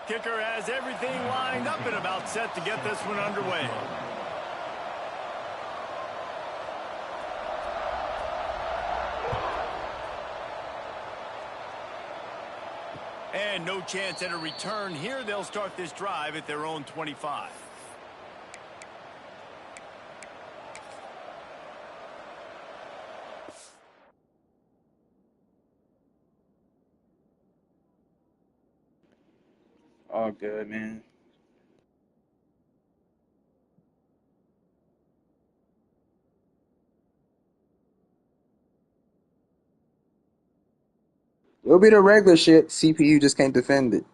Kicker has everything lined up and about set to get this one underway. And no chance at a return here. They'll start this drive at their own 25. All good, man. It'll be the regular shit. CPU just can't defend it.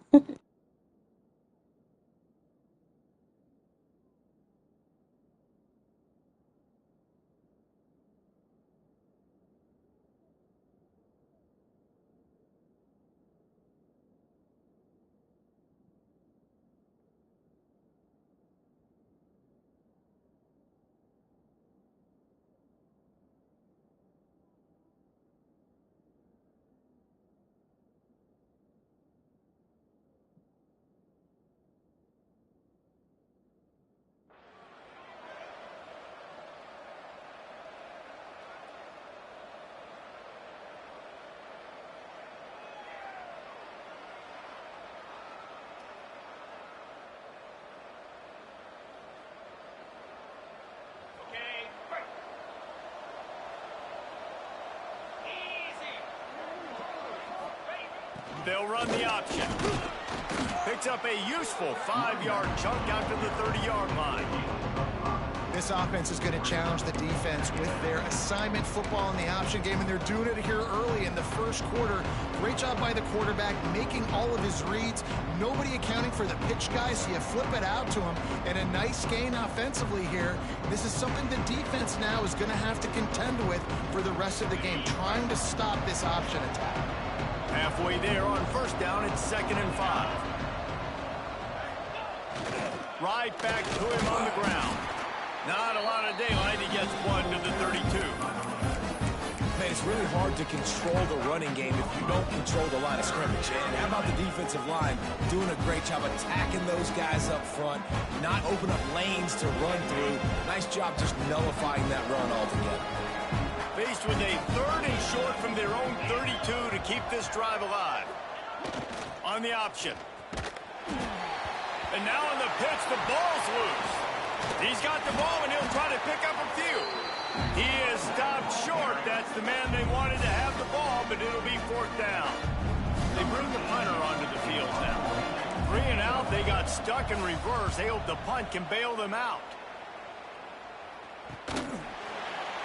They'll run the option. Picks up a useful 5-yard chunk out to the 30-yard line. This offense is going to challenge the defense with their assignment football in the option game, and they're doing it here early in the first quarter. Great job by the quarterback, making all of his reads. Nobody accounting for the pitch guy, so you flip it out to him, and a nice gain offensively here. This is something the defense now is going to have to contend with for the rest of the game, trying to stop this option attack. Halfway there on first down, it's 2nd and 5. Right back to him on the ground. Not a lot of daylight. He gets one to the 32. Man, it's really hard to control the running game if you don't control the line of scrimmage. And how about the defensive line doing a great job attacking those guys up front, not open up lanes to run through. Nice job just nullifying that run altogether. Faced with a 3rd and short from their own 32 to keep this drive alive. On the option. And now on the pitch, the ball's loose. He's got the ball, and he'll try to pick up a few. He is stopped short. That's the man they wanted to have the ball, but it'll be 4th down. They bring the punter onto the field now. 3 and out, they got stuck in reverse. They hope the punt can bail them out.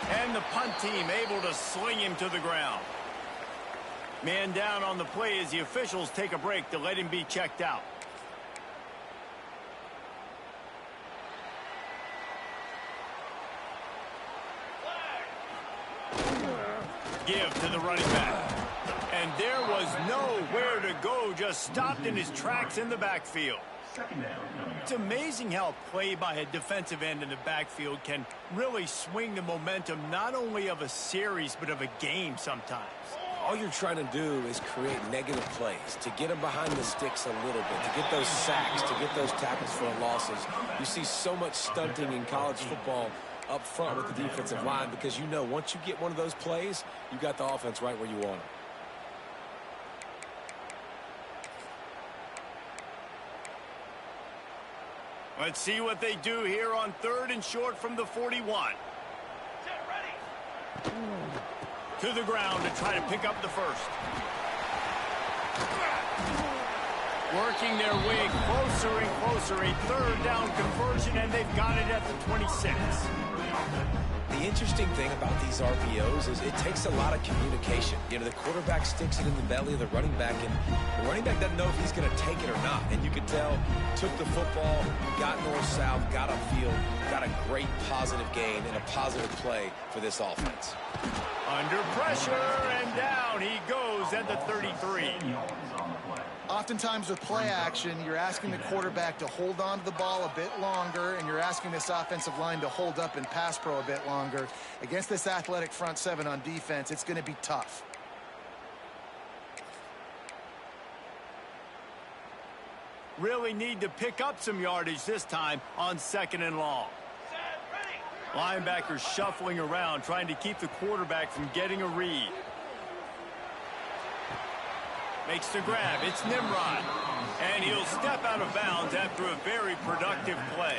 And the punt team able to sling him to the ground. Man down on the play as the officials take a break to let him be checked out. Give to the running back. And there was nowhere to go, just stopped in his tracks in the backfield. It's amazing how play by a defensive end in the backfield can really swing the momentum not only of a series but of a game sometimes. All you're trying to do is create negative plays, to get them behind the sticks a little bit, to get those sacks, to get those tackles for losses. You see so much stunting in college football up front with the defensive line because you know once you get one of those plays, you got the offense right where you want it. Let's see what they do here on 3rd and short from the 41. To the ground to try to pick up the first. Working their way closer and closer. A 3rd down conversion, and they've got it at the 26. The interesting thing about these RPOs is it takes a lot of communication. You know, the quarterback sticks it in the belly of the running back, and the running back doesn't know if he's going to take it or not. And you can tell, took the football, got north-south, got upfield, got a great positive gain and a positive play for this offense. Under pressure, and down he goes at the 33. Oftentimes with play action, you're asking the quarterback to hold on to the ball a bit longer, and you're asking this offensive line to hold up in pass pro a bit longer. Against this athletic front 7 on defense, it's going to be tough. really need to pick up some yardage this time on 2nd and long. Linebackers shuffling around, trying to keep the quarterback from getting a read. Makes the grab. It's Nimrod. And he'll step out of bounds after a very productive play.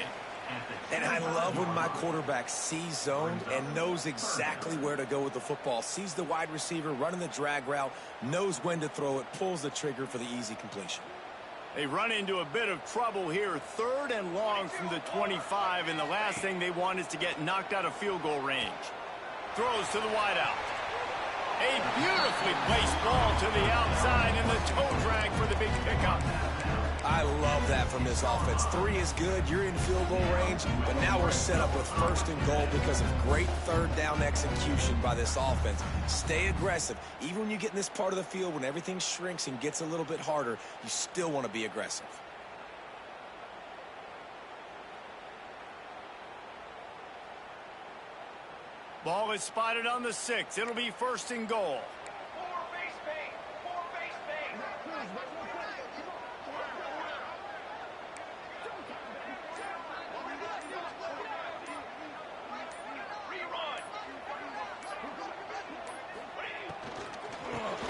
And I love when my quarterback sees zoned and knows exactly where to go with the football. Sees the wide receiver running the drag route, knows when to throw it, pulls the trigger for the easy completion. They run into a bit of trouble here. 3rd and long from the 25, and the last thing they want is to get knocked out of field goal range. Throws to the wideout. A beautifully placed ball to the outside, and the toe drag for the big pickup. I love that from this offense. 3 is good. You're in field goal range, but now we're set up with 1st and goal because of great 3rd down execution by this offense. Stay aggressive. Even when you get in this part of the field, when everything shrinks and gets a little bit harder, you still want to be aggressive. Ball is spotted on the 6. It'll be 1st and goal.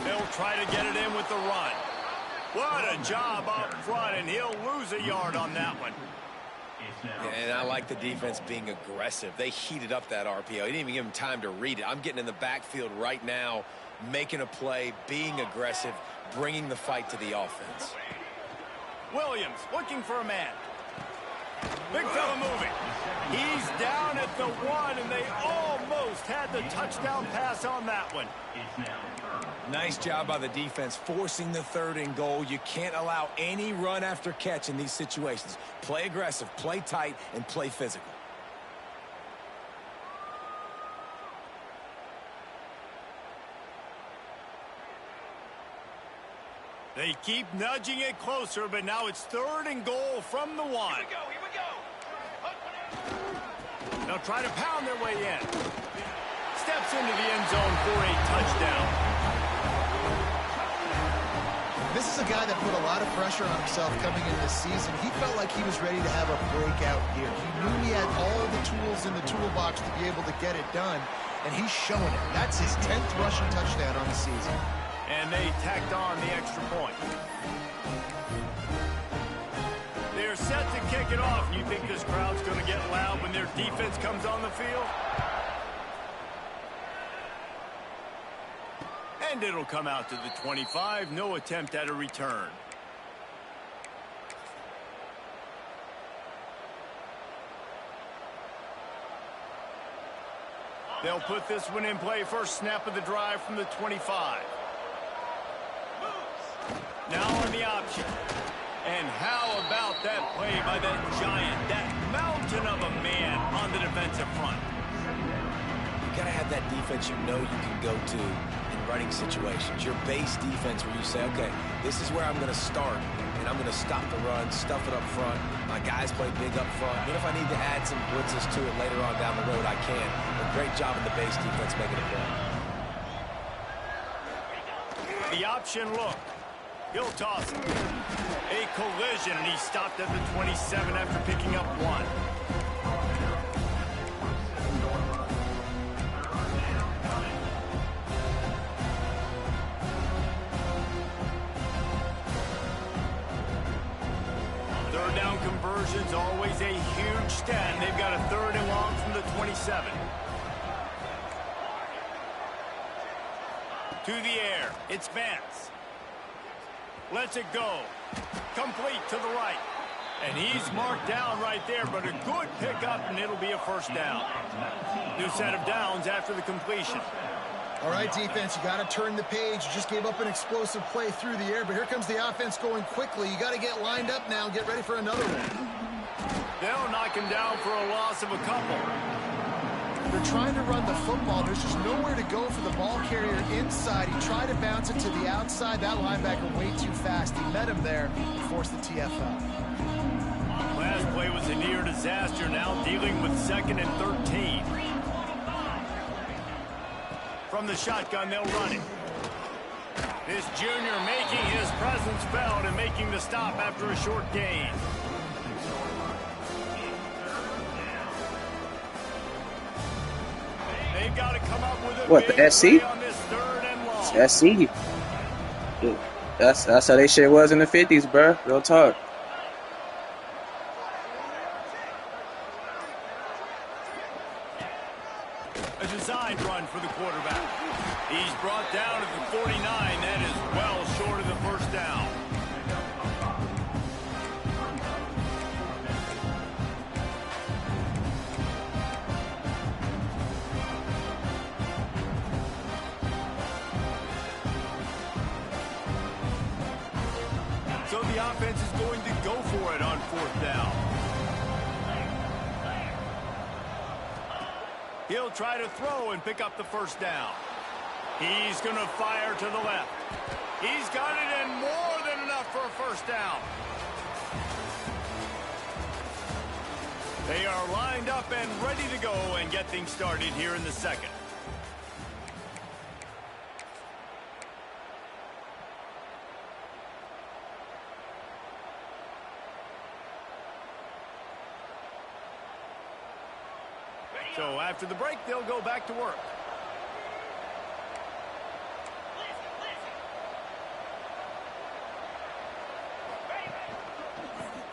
They'll try to get it in with the run. What a job up front, and he'll lose a yard on that one. And I like the defense being aggressive. They heated up that RPO. He didn't even give him time to read it. I'm getting in the backfield right now, making a play, being aggressive, bringing the fight to the offense. Williams looking for a man. Big fella moving. He's down at the 1, and they almost had the touchdown pass on that one. Nice job by the defense forcing the 3rd and goal. You can't allow any run after catch in these situations. Play aggressive, play tight, and play physical. They keep nudging it closer, but now it's 3rd and goal from the 1. Here we go. They'll try to pound their way in. Steps into the end zone for a touchdown. This is a guy that put a lot of pressure on himself coming into this season. He felt like he was ready to have a breakout year. He knew he had all the tools in the toolbox to be able to get it done, and he's showing it. That's his 10th rushing touchdown on the season. And they tacked on the extra point. They're set to kick it off. You think this crowd's going to get loud when their defense comes on the field? And it'll come out to the 25. No attempt at a return. They'll put this one in play. First snap of the drive from the 25. Now on the option. And how about that play by that giant, that mountain of a man on the defensive front? You got to have that defense you know you can go to in running situations. Your base defense where you say, okay, this is where I'm going to start, and I'm going to stop the run, stuff it up front. My guys play big up front. Then if I need to add some blitzes to it later on down the road, I can. A great job in the base defense making it play. The option look. He'll toss it. A collision, and he stopped at the 27 after picking up 1. Third down conversion's always a huge stat. They've got a 3rd and long from the 27. To the air. It's Vance. Lets it go. Complete to the right. And he's marked down right there, but a good pickup, and it'll be a first down. New set of downs after the completion. All right, defense, you got to turn the page. You just gave up an explosive play through the air, but here comes the offense going quickly. You got to get lined up now and get ready for another one. They'll knock him down for a loss of a couple. They're trying to run the football. There's just nowhere to go for the ball carrier inside. He tried to bounce it to the outside. That linebacker way too fast. He met him there and forced the TFL. Last play was a near disaster. Now dealing with 2nd and 13. From the shotgun, they'll run it. This junior making his presence felt and making the stop after a short gain. They've got to come up with a What, big the SC? play on this 3rd and long. It's SC. That's how they shit was in the 50s, bro. Real talk. A designed run for the quarterback. He's brought down at the 49. That is well short of the first down. So the offense is going to go for it on 4th down. He'll try to throw and pick up the first down. He's going to fire to the left. He's got it in more than enough for a first down. They are lined up and ready to go and get things started here in the 2nd. So after the break, they'll go back to work.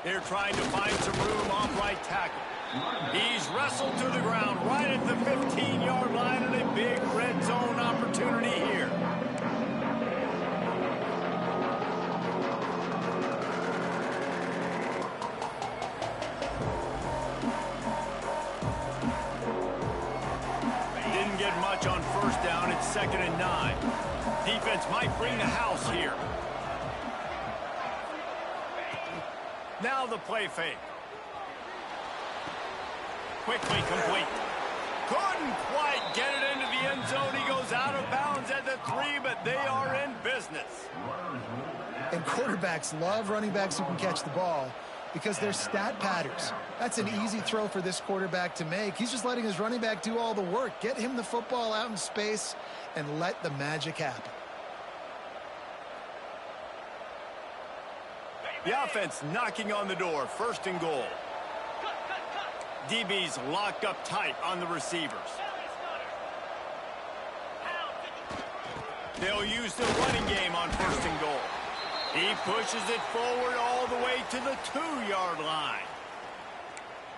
They're trying to find some room off right tackle. He's wrestled to the ground right at the 15-yard line, and a big red zone opportunity here. Didn't get much on first down. It's 2nd and 9. Defense might bring the house here. Now the play fake. Quickly complete. Couldn't quite get it into the end zone. He goes out of bounds at the 3, but they are in business. And quarterbacks love running backs who can catch the ball because they're stat patterns. That's an easy throw for this quarterback to make. He's just letting his running back do all the work. Get him the football out in space and let the magic happen. The offense knocking on the door. 1st and goal. DB's locked up tight on the receivers. They'll use the running game on 1st and goal. He pushes it forward all the way to the 2-yard line.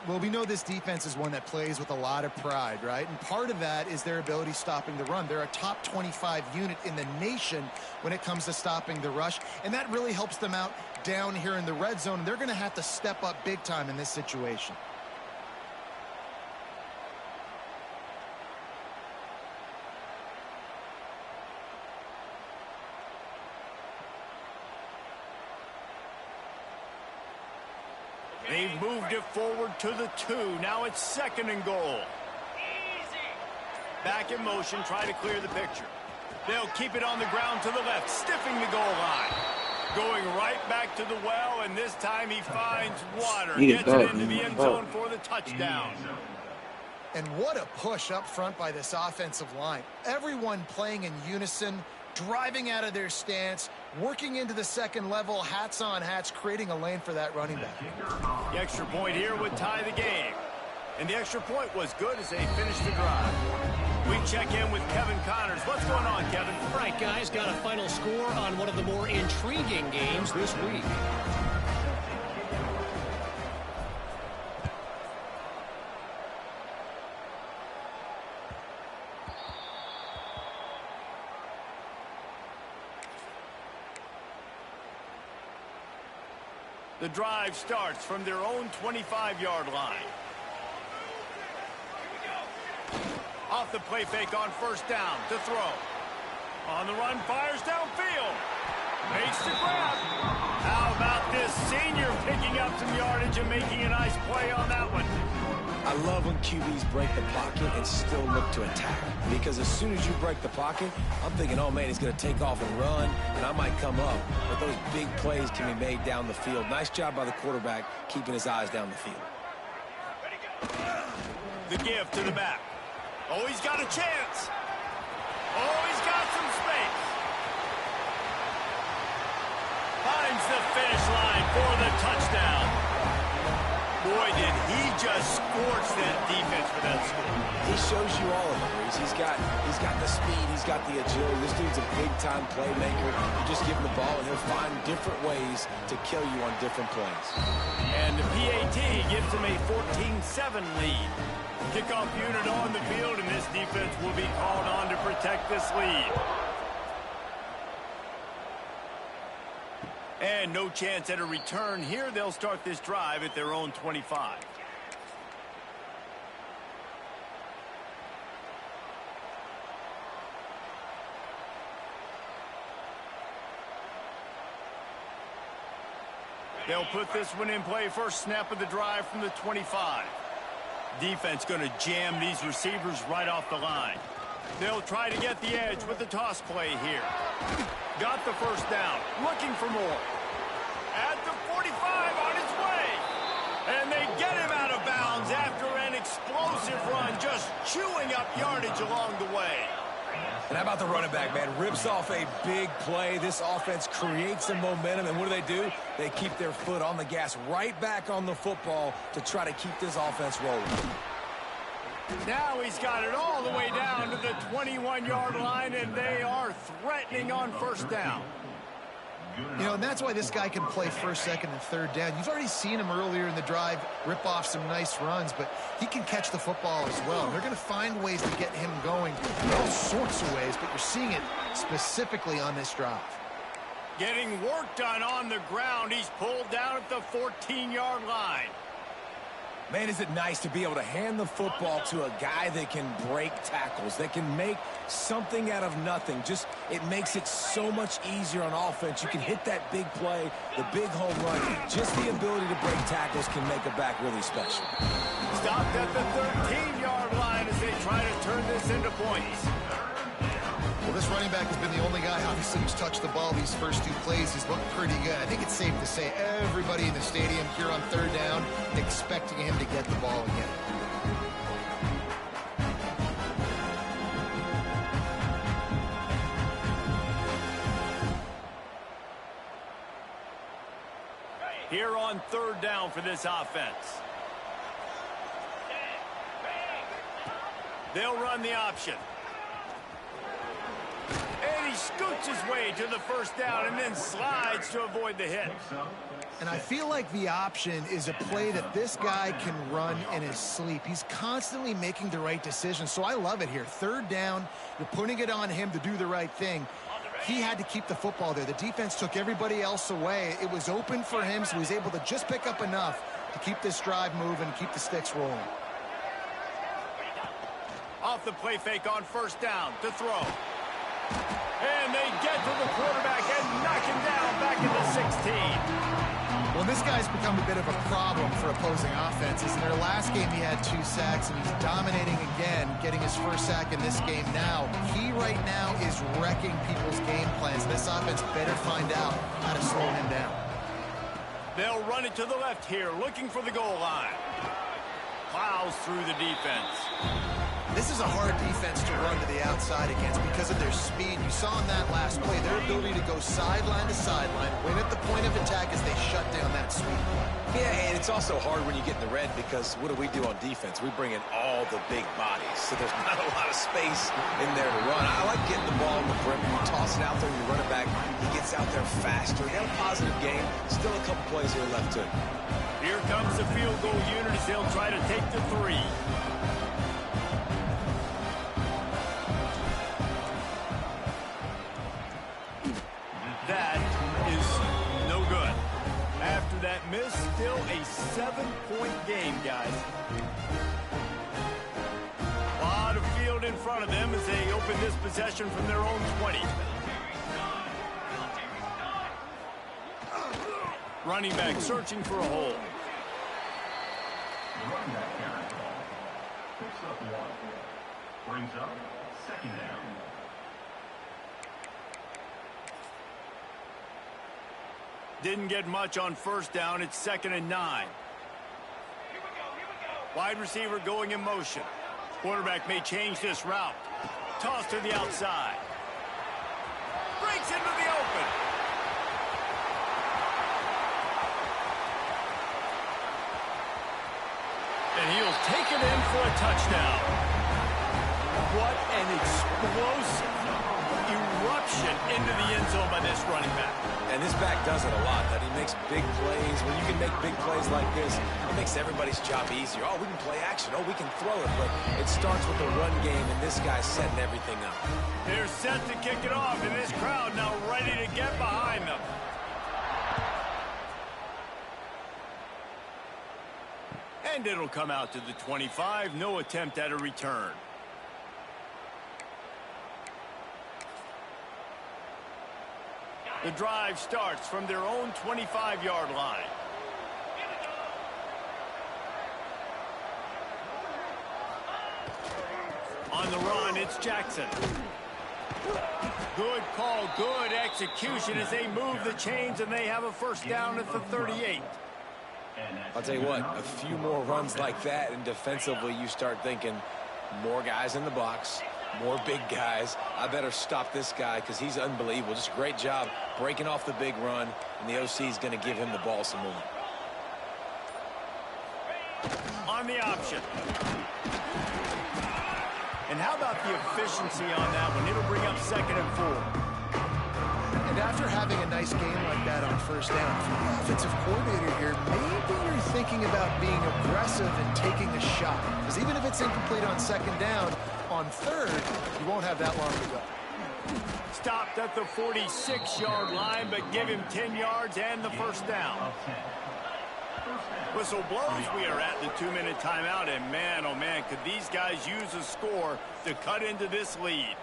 Well, we know this defense is one that plays with a lot of pride, right? And part of that is their ability stopping the run. They're a top 25 unit in the nation when it comes to stopping the rush, and that really helps them out down here in the red zone. They're going to have to step up big time in this situation. They've moved it forward to the 2. Now it's 2nd and goal. Back in motion, try to clear the picture. They'll keep it on the ground to the left, stiffing the goal line. Going right back to the well, and this time he finds water. Gets it into the end zone for the touchdown. And what a push up front by this offensive line. Everyone playing in unison, driving out of their stance, working into the 2nd level, hats on hats, creating a lane for that running back. The extra point here would tie the game. And the extra point was good as they finished the drive. We check in with Kevin Connors. What's going on, Kevin? All right, guys, got a final score on one of the more intriguing games this week. The drive starts from their own 25-yard line. Off the play fake on 1st down to throw. On the run, fires downfield. Makes the grab. How about this senior picking up some yardage and making a nice play on that one? I love when QBs break the pocket and still look to attack. Because as soon as you break the pocket, I'm thinking, oh, man, he's going to take off and run, and I might come up. But those big plays can be made down the field. Nice job by the quarterback keeping his eyes down the field. The give to the back. Oh, he's got a chance. Oh, he's got some space. Finds the finish line for the touchdown. Boy, did he just scorch that defense for that score. He shows you all of it, Reese. He's got the speed, he's got the agility. This dude's a big-time playmaker. You just give him the ball, and he'll find different ways to kill you on different plays. And the PAT gives him a 14-7 lead. Kickoff unit on the field, and this defense will be called on to protect this lead. And no chance at a return here. They'll start this drive at their own 25. They'll put this one in play. First snap of the drive from the 25. Defense going to jam these receivers right off the line. They'll try to get the edge with the toss play here. Got the first down. Looking for more. At the 45 on his way. And they get him out of bounds after an explosive run, just chewing up yardage along the way. And how about the running back, man? Rips off a big play. This offense creates some momentum, and what do? They keep their foot on the gas right back on the football to try to keep this offense rolling. Now he's got it all the way down to the 21-yard line, and they are threatening on first down. You know, and that's why this guy can play first, second, and third down. You've already seen him earlier in the drive rip off some nice runs, but he can catch the football as well. They're going to find ways to get him going in all sorts of ways, but you're seeing it specifically on this drive. Getting work done on the ground. He's pulled down at the 14-yard line. Man, is it nice to be able to hand the football to a guy that can break tackles, that can make something out of nothing. Just, it makes it so much easier on offense. You can hit that big play, the big home run. Just the ability to break tackles can make a back really special. Stopped at the 13-yard line as they try to turn this into points. Well, this running back has been the only guy, obviously, who's touched the ball these first two plays. He's looked pretty good. I think it's safe to say everybody in the stadium here on third down expecting him to get the ball again. Here on third down for this offense. They'll run the option. And he scoots his way to the first down and then slides to avoid the hit. And I feel like the option is a play that this guy can run in his sleep. He's constantly making the right decision, so I love it here. Third down, you're putting it on him to do the right thing. He had to keep the football there. The defense took everybody else away. It was open for him, so he was able to just pick up enough to keep this drive moving, keep the sticks rolling. Off the play fake on first down to throw. And they get to the quarterback and knock him down back in the 16. Well, this guy's become a bit of a problem for opposing offenses. In their last game, he had 2 sacks, and he's dominating again, getting his first sack in this game now. He right now is wrecking people's game plans. This offense better find out how to slow him down. They'll run it to the left here, looking for the goal line. Plows through the defense. This is a hard defense to run to the outside against because of their speed. You saw in that last play their ability to go sideline to sideline, win at the point of attack as they shut down that sweep. Yeah, and it's also hard when you get in the red because what do on defense? We bring in all the big bodies, so there's not a lot of space in there to run. I like getting the ball in the perimeter. You toss it out there and you run it back. He gets out there faster. He had a positive game. Still a couple plays here left too. Here comes the field goal unit as they'll try to take the 3. That is no good. After that miss, still a 7-point game, guys. A lot of field in front of them as they open this possession from their own 20. Running back searching for a hole. Running back carry. Picks up 1. Brings up second down. Didn't get much on first down. It's 2nd and 9. Wide receiver going in motion. Quarterback may change this route. Toss to the outside. Breaks into the open. And he'll take it in for a touchdown. What an explosive eruption into the end zone by this running back. And this back does it a lot, that he makes big plays. When you can make big plays like this, it makes everybody's job easier. Oh, we can play action. Oh, we can throw it. But it starts with the run game, and this guy's setting everything up. They're set to kick it off, and this crowd now ready to get behind them. And it'll come out to the 25. No attempt at a return. The drive starts from their own 25-yard line. On the run, it's Jackson. Good call, good execution as they move the chains, and they have a first down at the 38. I'll tell you what, a few more runs like that, and defensively you start thinking more guys in the box, more big guys. I better stop this guy because he's unbelievable. Just a great job breaking off the big run, and the OC is going to give him the ball some more. On the option. And how about the efficiency on that one? It'll bring up 2nd and 4. And after having a nice game like that on first down, for the offensive coordinator here, maybe you're thinking about being aggressive and taking a shot. Because even if it's incomplete on 2nd down, on 3rd, you won't have that long to go. Stopped at the 46-yard line, but give him 10 yards and the first down. Whistle blows. We are at the 2-minute timeout, and man, oh man, could these guys use a score to cut into this lead.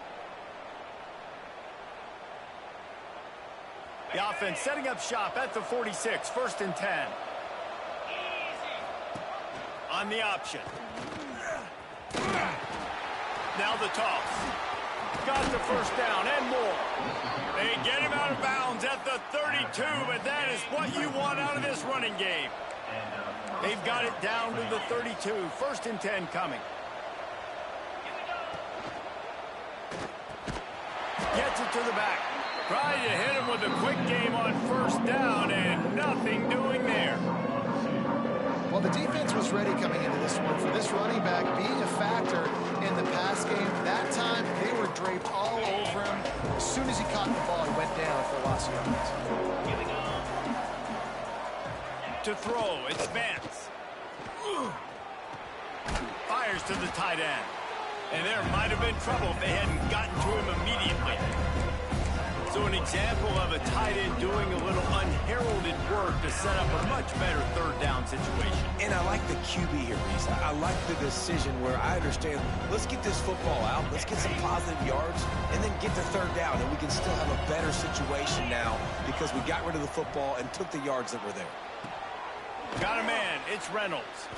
The offense setting up shop at the 46, 1st and 10. On the option. Now the toss. Got the first down and more. They get him out of bounds at the 32, but that is what you want out of this running game. They've got it down to the 32, 1st and 10 coming. Gets it to the back. Trying to hit him with a quick game on first down, and nothing doing there. Well, the defense was ready coming into this one. For this running back being a factor in the pass game, that time they were draped all over him. As soon as he caught the ball, he went down for loss of yards. To throw, it's Vance. Fires to the tight end. And there might have been trouble if they hadn't gotten to him immediately. So an example of a tight end doing a little unheralded work to set up a much better 3rd down situation. And I like the QB here, Reese. I like the decision where I understand, let's get this football out, let's get some positive yards, and then get to 3rd down, and we can still have a better situation now because we got rid of the football and took the yards that were there. Got a man. It's Reynolds.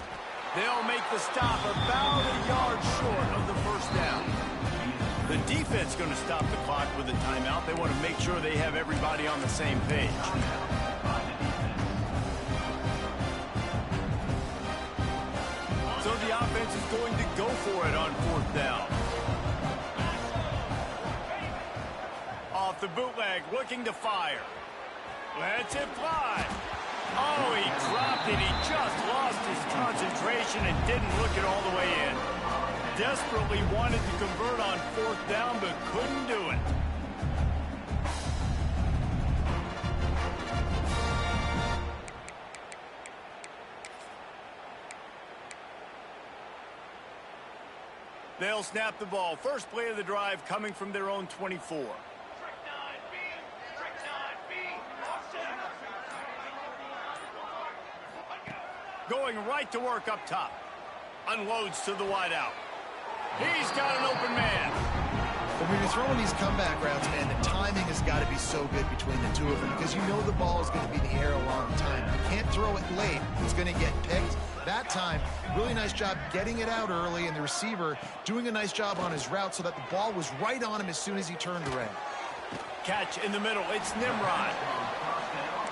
They'll make the stop about a yard short of the first down. The defense going to stop the clock with a timeout. They want to make sure they have everybody on the same page. So the offense is going to go for it on 4th down. Off the bootleg, looking to fire. Lets it fly. Oh, he dropped it. He just lost his concentration and didn't look it all the way in. Desperately wanted to convert on 4th down, but couldn't do it. They'll snap the ball. First play of the drive coming from their own 24. Going right to work up top. Unloads to the wideout. He's got an open man. But when you're throwing these comeback routes, man, the timing has got to be so good between the two of them because you know the ball is going to be in the air a long time. You can't throw it late. It's going to get picked. That time, really nice job getting it out early, and the receiver doing a nice job on his route so that the ball was right on him as soon as he turned around. Catch in the middle. It's Nimrod.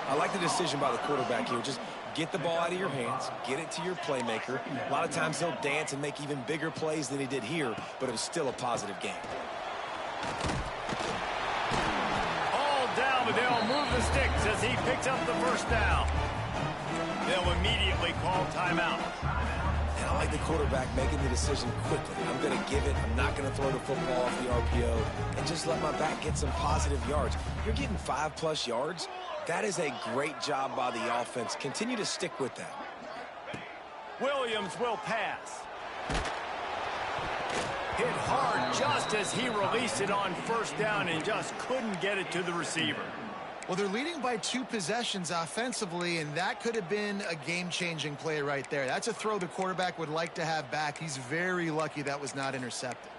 I like the decision by the quarterback here. Just get the ball out of your hands, get it to your playmaker. A lot of times he'll dance and make even bigger plays than he did here, but it was still a positive game. All down, but they'll move the sticks as he picks up the first down. They'll immediately call timeout. And I like the quarterback making the decision quickly. I'm going to give it. I'm not going to throw the football off the RPO and just let my back get some positive yards. You're getting 5+ yards. That is a great job by the offense. Continue to stick with that. Williams will pass. Hit hard just as he released it on first down and just couldn't get it to the receiver. Well, they're leading by 2 possessions offensively, and that could have been a game-changing play right there. That's a throw the quarterback would like to have back. He's very lucky that was not intercepted.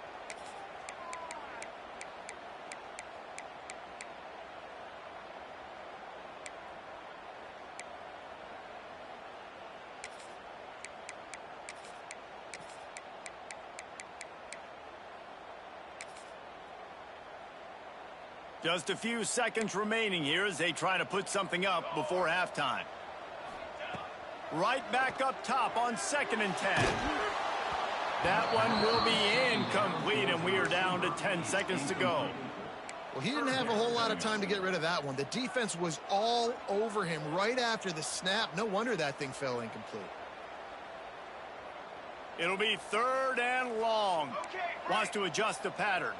Just a few seconds remaining here as they try to put something up before halftime. Right back up top on 2nd and 10. That one will be incomplete, and we are down to 10 seconds to go. Well, he didn't have a whole lot of time to get rid of that one. The defense was all over him right after the snap. No wonder that thing fell incomplete. It'll be 3rd and long. Wants to adjust the pattern.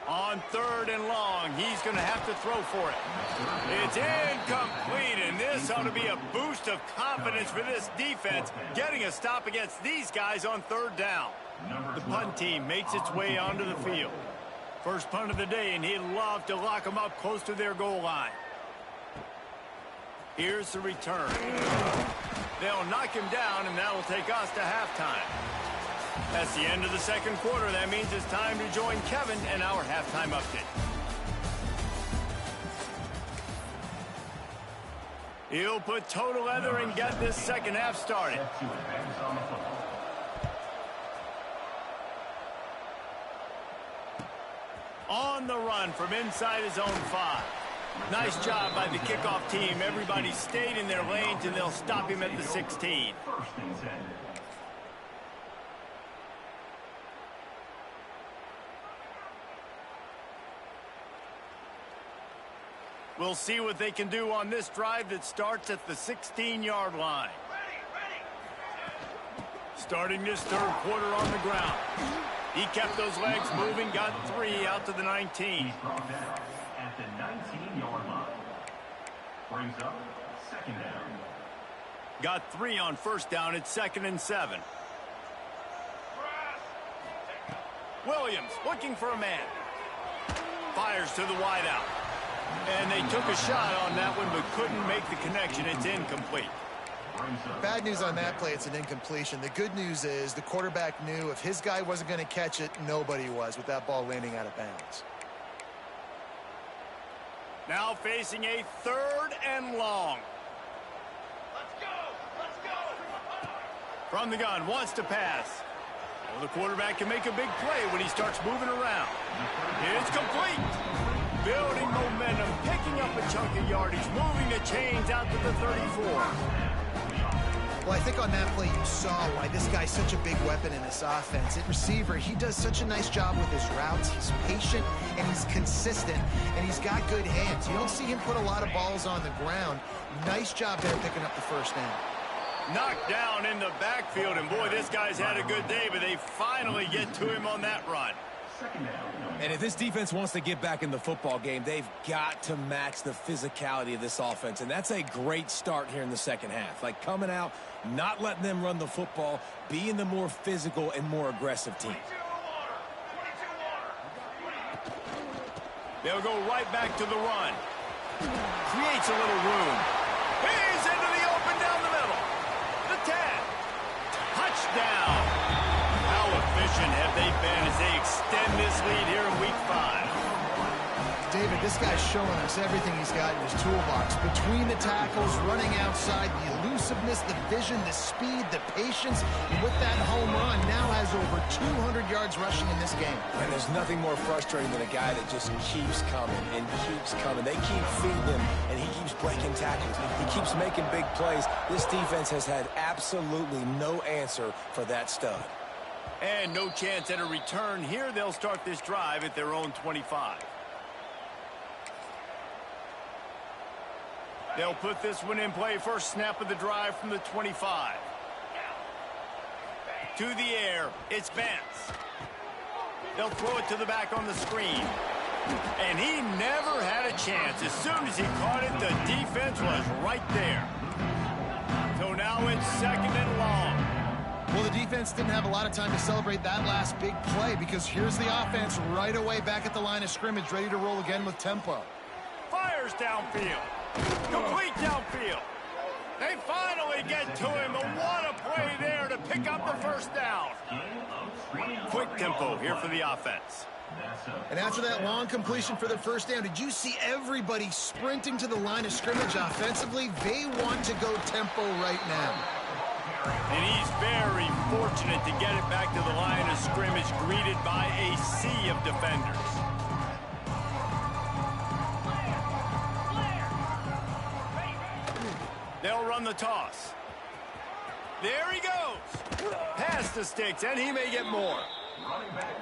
On 3rd and long, he's going to have to throw for it. It's incomplete, and this ought to be a boost of confidence for this defense, getting a stop against these guys on 3rd down. The punt team makes its way onto the field. First punt of the day, and he'd love to lock them up close to their goal line. Here's the return. They'll knock him down, and that will take us to halftime. That's the end of the 2nd quarter. That means it's time to join Kevin and our halftime update. He'll put toe to leather and get this 2nd half started. On the run from inside his own 5. Nice job by the kickoff team. Everybody stayed in their lanes, and they'll stop him at the 16. We'll see what they can do on this drive that starts at the 16-yard line. Starting this 3rd quarter on the ground. He kept those legs moving, got 3 out to the 19. At the 19-yard line. Brings up 2nd down. Got 3 on 1st down at 2nd and 7. Williams looking for a man. Fires to the wideout. And they took a shot on that one but couldn't make the connection. It's incomplete. Bad news on that play, it's an incompletion. The good news is the quarterback knew if his guy wasn't going to catch it, nobody was with that ball landing out of bounds. Now facing a 3rd and long. Let's go! Let's go! From the gun, wants to pass. Well, the quarterback can make a big play when he starts moving around. It's complete. Building momentum, picking up a chunk of yardage, moving the chains out to the 34. Well, I think on that play you saw why this guy's such a big weapon in this offense. At receiver, he does such a nice job with his routes. He's patient, and he's consistent, and he's got good hands. You don't see him put a lot of balls on the ground. Nice job there picking up the 1st down. Knocked down in the backfield, and boy, this guy's had a good day, but they finally get to him on that run. And if this defense wants to get back in the football game, they've got to match the physicality of this offense. And that's a great start here in the 2nd half. Like coming out, not letting them run the football, being the more physical and more aggressive team. They'll go right back to the run. Creates a little room. He's into the open down the middle. The 10. Touchdown. How efficient have they been as they extend this lead here in week 5? David, this guy's showing us everything he's got in his toolbox. Between the tackles, running outside, the elusiveness, the vision, the speed, the patience. And with that home run, now has over 200 yards rushing in this game. And there's nothing more frustrating than a guy that just keeps coming and keeps coming. They keep feeding him, and he keeps breaking tackles. He keeps making big plays. This defense has had absolutely no answer for that stud. And no chance at a return here. They'll start this drive at their own 25. They'll put this one in play. First snap of the drive from the 25. To the air, it's Vance. They'll throw it to the back on the screen. And he never had a chance. As soon as he caught it, the defense was right there. So now it's 2nd and long. Well, the defense didn't have a lot of time to celebrate that last big play because here's the offense right away back at the line of scrimmage, ready to roll again with tempo. Fires downfield. Complete downfield. They finally get to him, and what a play there to pick up the first down. Quick tempo here for the offense. And after that long completion for the first down, did you see everybody sprinting to the line of scrimmage offensively? They want to go tempo right now. And he's very fortunate to get it back to the line of scrimmage, greeted by a sea of defenders. They'll run the toss. There he goes. Past the sticks, and he may get more.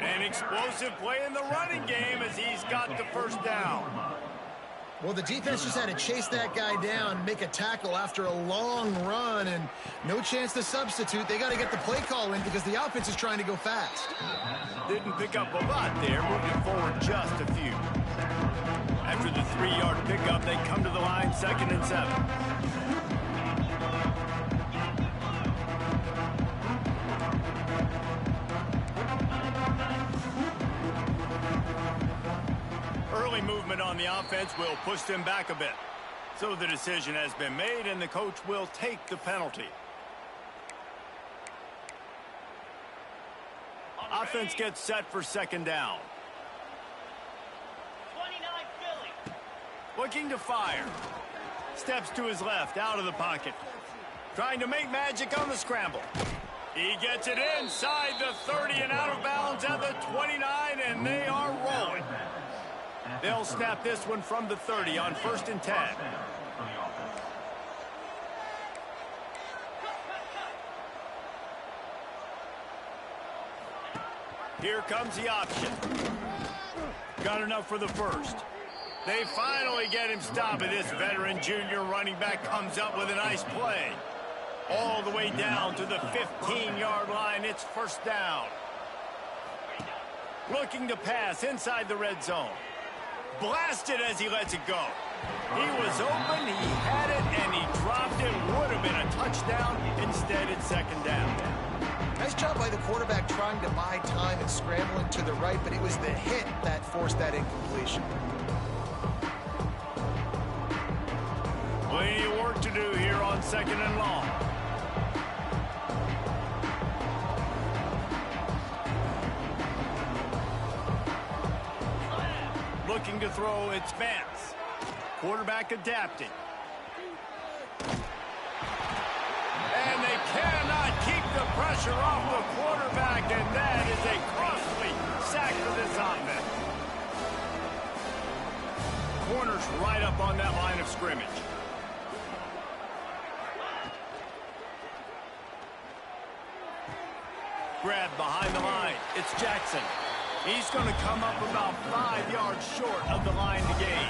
An explosive play in the running game as he's got the first down. Well, the defense just had to chase that guy down, make a tackle after a long run, and no chance to substitute. They got to get the play call in because the offense is trying to go fast. Didn't pick up a lot there, moving forward just a few. After the 3-yard pickup, they come to the line, 2nd and 7. Early movement on the offense will push them back a bit. So the decision has been made, and the coach will take the penalty. Offense gets set for 2nd down. 29 Philly. Looking to fire. Steps to his left, out of the pocket. Trying to make magic on the scramble. He gets it inside the 30 and out of bounds at the 29, and they are rolling. They'll snap this one from the 30 on 1st and 10. Here comes the option. Got enough for the first. They finally get him stopped, and this veteran junior running back comes up with a nice play. All the way down to the 15-yard line. It's 1st down. Looking to pass inside the red zone. Blasted as he lets it go. He was open, he had it, and he dropped it. Would have been a touchdown. Instead, it's 2nd down. Nice job by the quarterback trying to buy time and scrambling to the right, but it was the hit that forced that incompletion. Plenty of work to do here on 2nd and long. Looking to throw, it's Vance. Quarterback adapting. And they cannot keep the pressure off the quarterback, and that is a costly sack for this offense. Corner's right up on that line of scrimmage. Grab behind the line. It's Jackson. He's going to come up about 5 yards short of the line to gain.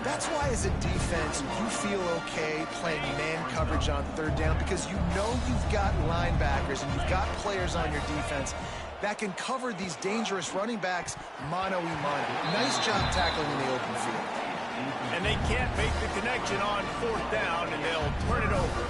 That's why, as a defense, you feel okay playing man coverage on 3rd down because you know you've got linebackers and you've got players on your defense that can cover these dangerous running backs mano-a-mano. Nice job tackling in the open field. And they can't make the connection on 4th down, and they'll turn it over.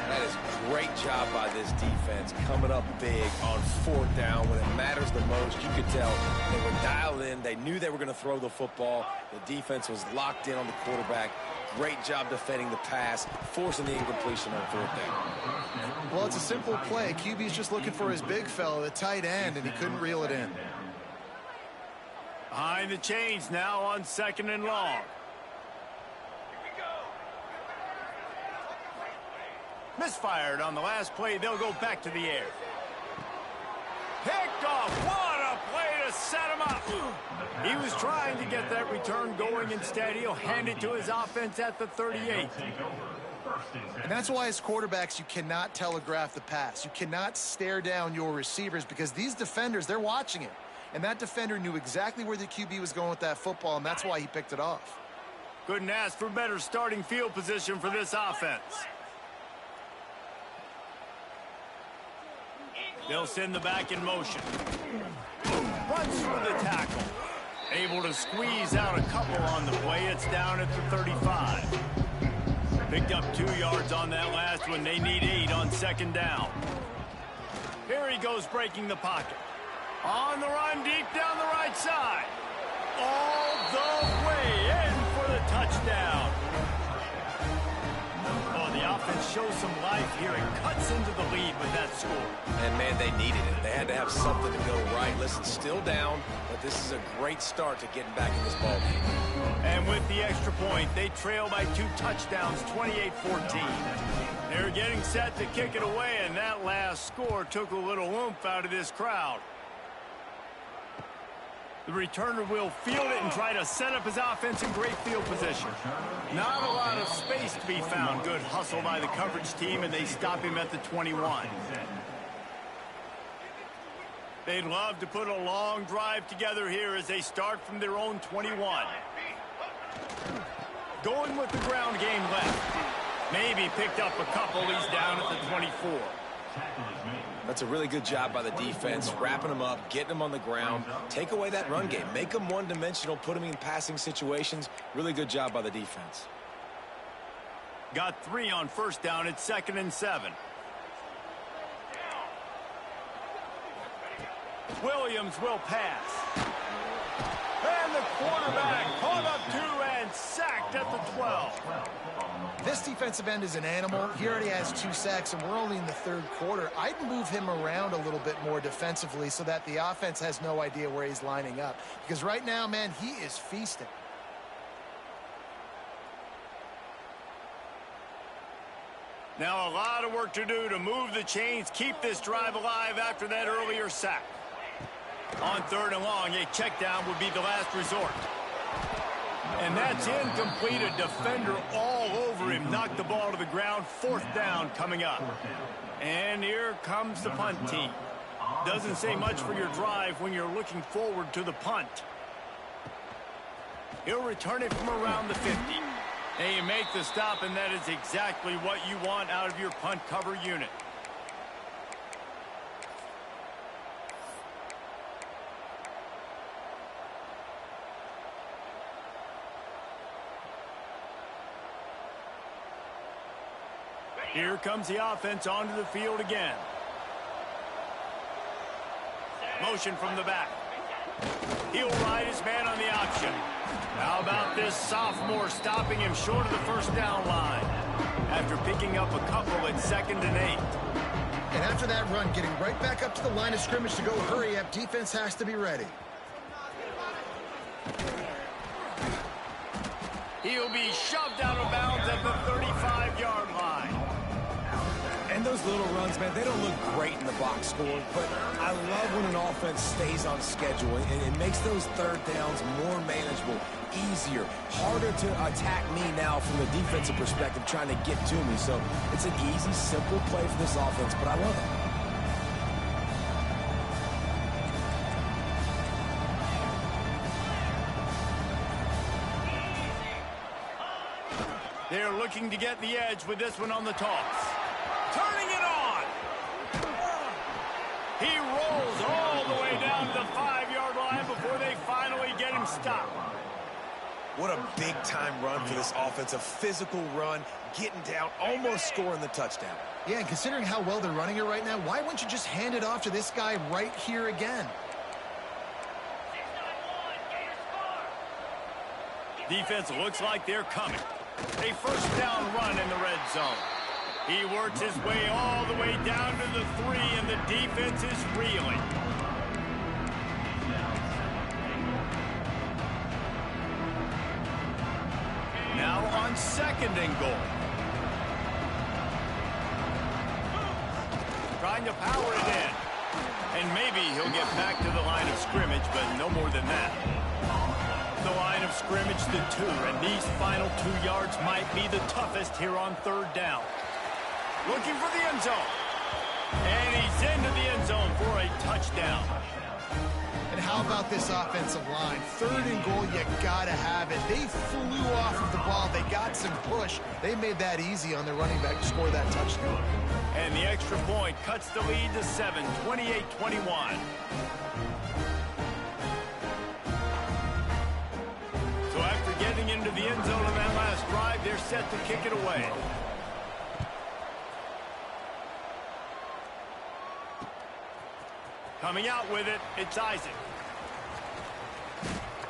That is a great job by this defense, coming up big on 4th down when it matters the most. You could tell they were dialed in. They knew they were going to throw the football. The defense was locked in on the quarterback. Great job defending the pass, forcing the incompletion on 4th down. Well, it's a simple play. QB's just looking for his big fella, the tight end, and he couldn't reel it in. Behind the chains now on 2nd and long. Misfired on the last play. They'll go back to the air. Picked off. What a play to set him up. He was trying to get that return going. Instead, he'll hand it to his offense at the 38. And that's why, as quarterbacks, you cannot telegraph the pass. You cannot stare down your receivers because these defenders, they're watching it. And that defender knew exactly where the QB was going with that football, and that's why he picked it off. Couldn't ask for better starting field position for this offense. They'll send the back in motion. Runs through the tackle. Able to squeeze out a couple on the play. It's down at the 35. Picked up 2 yards on that last one. They need 8 on second down. Here he goes breaking the pocket. On the run deep down the right side. All the way in for the touchdown. Oh, the offense shows some life here and cuts into the lead with that score. And, man, they needed it. They had to have something to go right. Listen, still down, but this is a great start to getting back in this ball game. And with the extra point, they trail by 2 touchdowns, 28-14. They're getting set to kick it away, and that last score took a little oomph out of this crowd. The returner will field it and try to set up his offense in great field position. Not a lot of space to be found. Good hustle by the coverage team, and they stop him at the 21. They'd love to put a long drive together here as they start from their own 21. Going with the ground game left. Maybe picked up a couple. He's down at the 24. That's a really good job by the defense, wrapping them up, getting them on the ground. Take away that run game. Make them one-dimensional, put them in passing situations. Really good job by the defense. Got 3 on first down. It's 2nd and 7. Williams will pass. And the quarterback caught up 2 and sacked at the 12. This defensive end is an animal. He already has 2 sacks, and we're only in the 3rd quarter. I'd move him around a little bit more defensively so that the offense has no idea where he's lining up. Because right now, man, he is feasting. Now a lot of work to do to move the chains, keep this drive alive after that earlier sack. On 3rd and long, a check down would be the last resort. And that's incomplete. A defender all over him. Knocked the ball to the ground. 4th down coming up. And here comes the punt team. Doesn't say much for your drive when you're looking forward to the punt. He'll return it from around the 50. They make the stop, and that is exactly what you want out of your punt cover unit. Here comes the offense onto the field again. Motion from the back. He'll ride his man on the option. How about this sophomore stopping him short of the 1st down line after picking up a couple at 2nd and 8. And after that run, getting right back up to the line of scrimmage to go hurry up, defense has to be ready. He'll be shoved out of bounds at the 35-yard line. And those little runs, man, they don't look great in the box score, but I love when an offense stays on schedule, and it makes those 3rd downs more manageable, easier, harder to attack me now from the defensive perspective trying to get to me. So it's an easy, simple play for this offense, but I love it. They're looking to get the edge with this one on the toss. Turning it on. He rolls all the way down to the 5-yard line before they finally get him stopped. What a big-time run for this offense. A physical run, getting down, almost scoring the touchdown. Yeah, and considering how well they're running it right now, why wouldn't you just hand it off to this guy right here again? Defense looks like they're coming. A 1st down run in the red zone. He works his way all the way down to the 3, and the defense is reeling. Now on 2nd and goal. Trying to power it in. And maybe he'll get back to the line of scrimmage, but no more than that. The line of scrimmage to 2, and these final 2 yards might be the toughest here on 3rd down. Looking for the end zone. And he's into the end zone for a touchdown. And how How about this offensive line? 3rd and goal, you gotta have it. They flew off of the ball. They got some push. They made that easy on their running back to score that touchdown. And the extra point cuts the lead to 7, 28-21. So after getting into the end zone on that last drive, they're set to kick it away. Coming out with it, it's Isaac.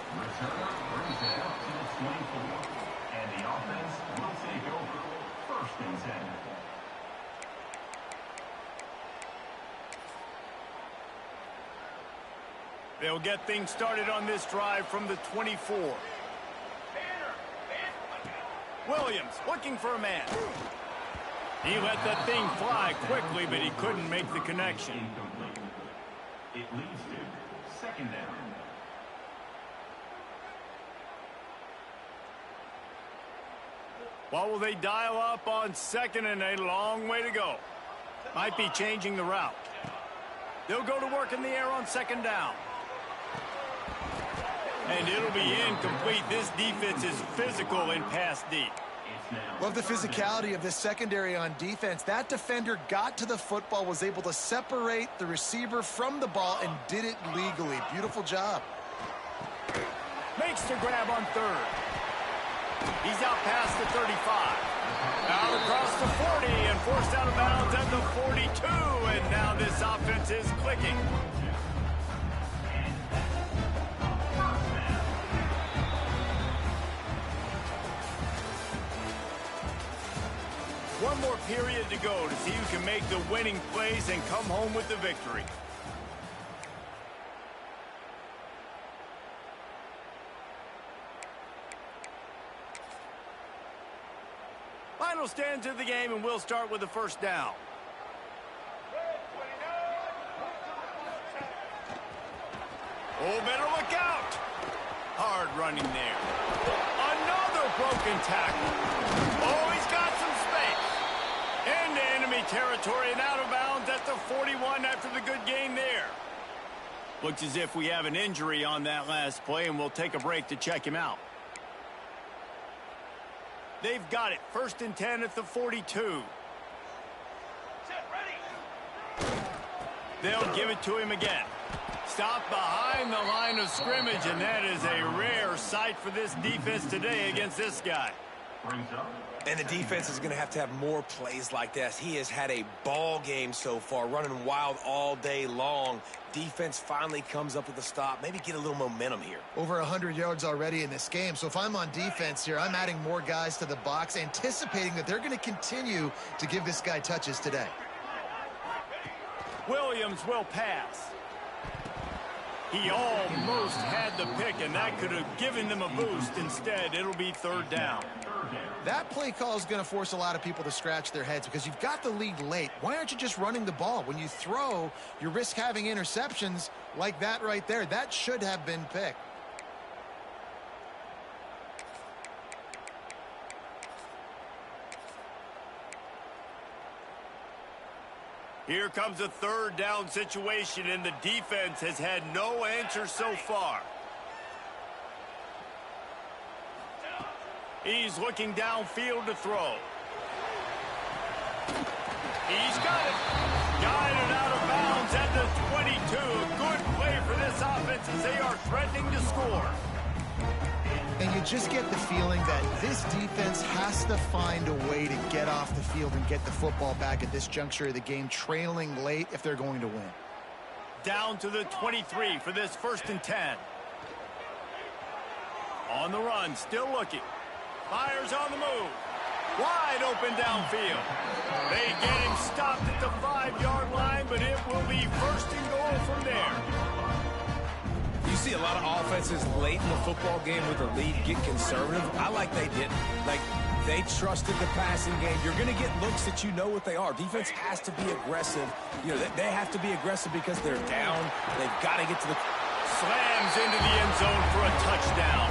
Return brings it up to the 24, and the offense will take over. 1st and 10. They'll get things started on this drive from the 24. Williams looking for a man. He let that thing fly quickly, but he couldn't make the connection. Incomplete. It leads to 2nd down. What will they dial up on 2nd and a long way to go? Might be changing the route. They'll go to work in the air on 2nd down. And it'll be incomplete. This defense is physical in pass deep. Love the physicality of this secondary on defense. That defender got to the football, was able to separate the receiver from the ball, and did it legally. Beautiful job. Makes the grab on 3rd. He's out past the 35. Out across the 40 and forced out of bounds at the 42. And now this offense is clicking. One more period to go to see who can make the winning plays and come home with the victory. Final stands of the game, and we'll start with the 1st down. Oh, better look out. Hard running there. Another broken tackle. Oh, he's got some space. Into enemy territory and out of bounds at the 41 after the good game there. Looks as if we have an injury on that last play, and we'll take a break to check him out. They've got it. 1st and 10 at the 42. They'll give it to him again. Stopped behind the line of scrimmage, and that is a rare sight for this defense today against this guy. And the defense is going to have more plays like this. He has had a ball game so far, running wild all day long. Defense finally comes up with a stop. Maybe get a little momentum here. Over 100 yards already in this game. So if I'm on defense here, I'm adding more guys to the box, anticipating that they're going to continue to give this guy touches today. Williams will pass. He almost had the pick, and that could have given them a boost. Instead, it'll be 3rd down. That play call is going to force a lot of people to scratch their heads because you've got the lead late. Why aren't you just running the ball? When you throw, you risk having interceptions like that right there. That should have been picked. Here comes a 3rd down situation, and the defense has had no answer so far. He's looking downfield to throw. He's got it. Guided out of bounds at the 22. A good play for this offense as they are threatening to score. And you just get the feeling that this defense has to find a way to get off the field and get the football back at this juncture of the game, trailing late if they're going to win. Down to the 23 for this 1st and 10. On the run, still looking. Fires on the move. Wide open downfield. They get him stopped at the 5-yard line, but it will be 1st and goal from there. You see a lot of offenses late in the football game with a lead get conservative. I like they didn't. Like, they trusted the passing game. You're going to get looks that you know what they are. Defense has to be aggressive. You know, they have to be aggressive because they're down. They've got to get to the... Slams into the end zone for a touchdown.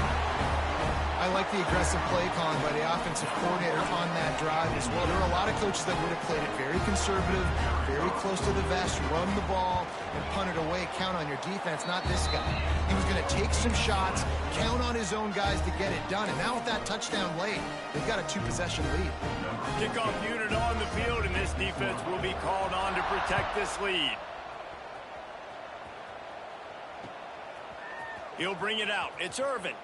I like the aggressive play calling by the offensive coordinator on that drive as well. There are a lot of coaches that would have played it very conservative, very close to the vest, run the ball, and punt it away. Count on your defense, not this guy. He was going to take some shots, count on his own guys to get it done. And now with that touchdown late, they've got a 2-possession lead. Kickoff unit on the field, and this defense will be called on to protect this lead. He'll bring it out. It's Irvin.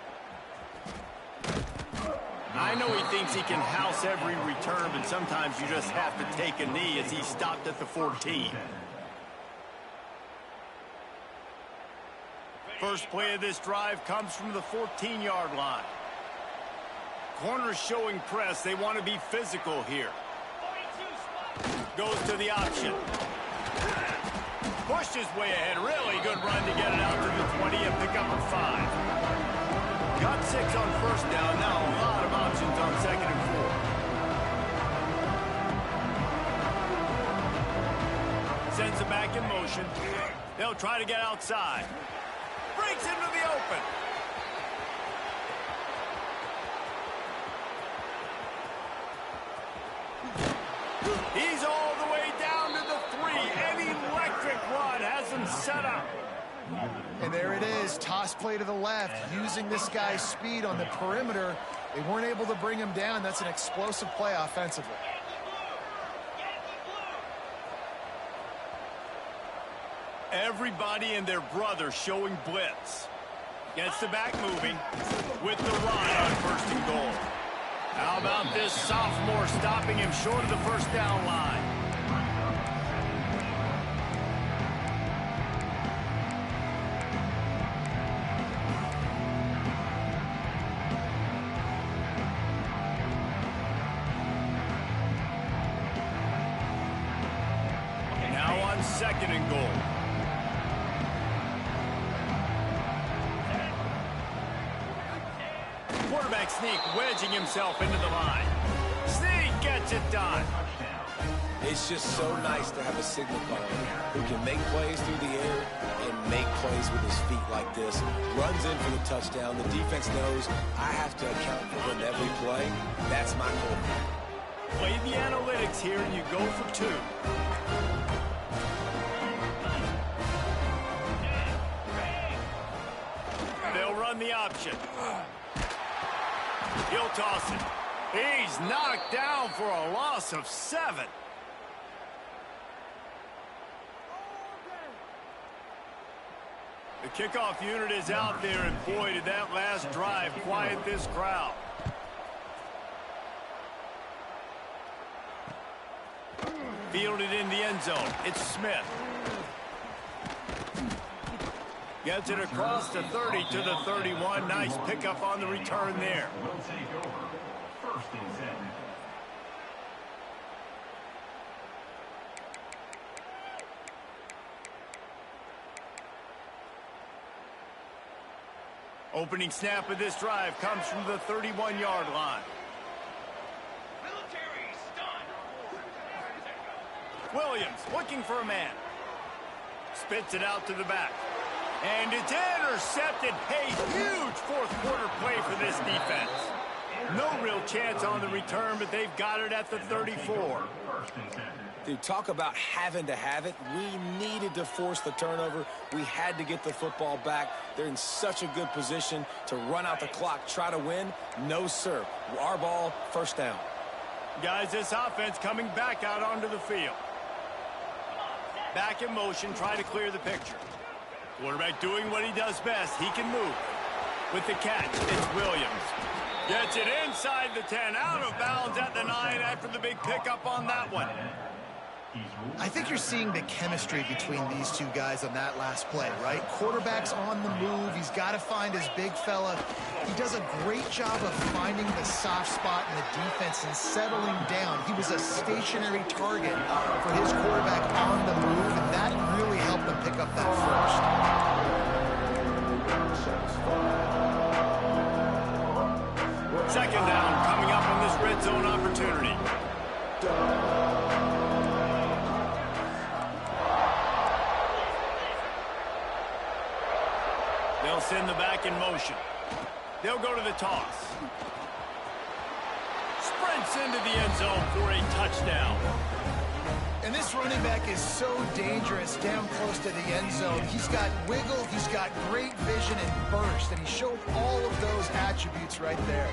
I know he thinks he can house every return, but sometimes you just have to take a knee as he stopped at the 14. First play of this drive comes from the 14-yard line. Corners showing press. They want to be physical here. Goes to the option. Pushed his way ahead. Really good run to get it out to the 20 and pick up a 5. Got 6 on first down. Now a lot of options on 2nd and 4. Sends it back in motion. They'll try to get outside. Breaks into the open. He's all the way down to the 3. An electric run has him set up. And there it is, toss play to the left, using this guy's speed on the perimeter. They weren't able to bring him down. That's an explosive play offensively. Everybody and their brother showing blitz. Gets the back moving with the run on 1st and goal. How about this sophomore stopping him short of the first down line? Now on 2nd and goal. Quarterback sneak, wedging himself into the line. Sneak gets it done. It's just so nice to have a signal caller who can make plays through the air and make plays with his feet like this. Runs in for the touchdown. The defense knows I have to account for him every play. That's my quarterback. Play the analytics here and you go for 2. They'll run the option. He'll toss it. He's knocked down for a loss of 7. The kickoff unit is out there, and boy, did that last drive quiet this crowd. Fielded in the end zone. It's Smith. Gets it across the 30 to the 31. Nice pickup on the return there. Will take over 1st and 10. Opening snap of this drive comes from the 31-yard line. Williams looking for a man. Spits it out to the back. And it's intercepted. Hey, huge 4th quarter play for this defense. No real chance on the return, but they've got it at the 34. Dude, talk about having to have it. We needed to force the turnover. We had to get the football back. They're in such a good position to run out the clock, try to win. No, sir. Our ball, 1st down. Guys, this offense coming back out onto the field. Back in motion, try to clear the picture. Quarterback doing what he does best. He can move. With the catch, it's Williams. Gets it inside the 10, out of bounds at the 9 after the big pickup on that one. I think you're seeing the chemistry between these two guys on that last play, right? Quarterback's on the move. He's got to find his big fella. He does a great job of finding the soft spot in the defense and settling down. He was a stationary target for his quarterback on the move, and that really helped him pick up that first. 2nd down coming up on this red zone opportunity. They'll send the back in motion. They'll go to the toss. Sprints into the end zone for a touchdown. And this running back is so dangerous down close to the end zone. He's got wiggle, he's got great vision and burst, and he showed all of those attributes right there.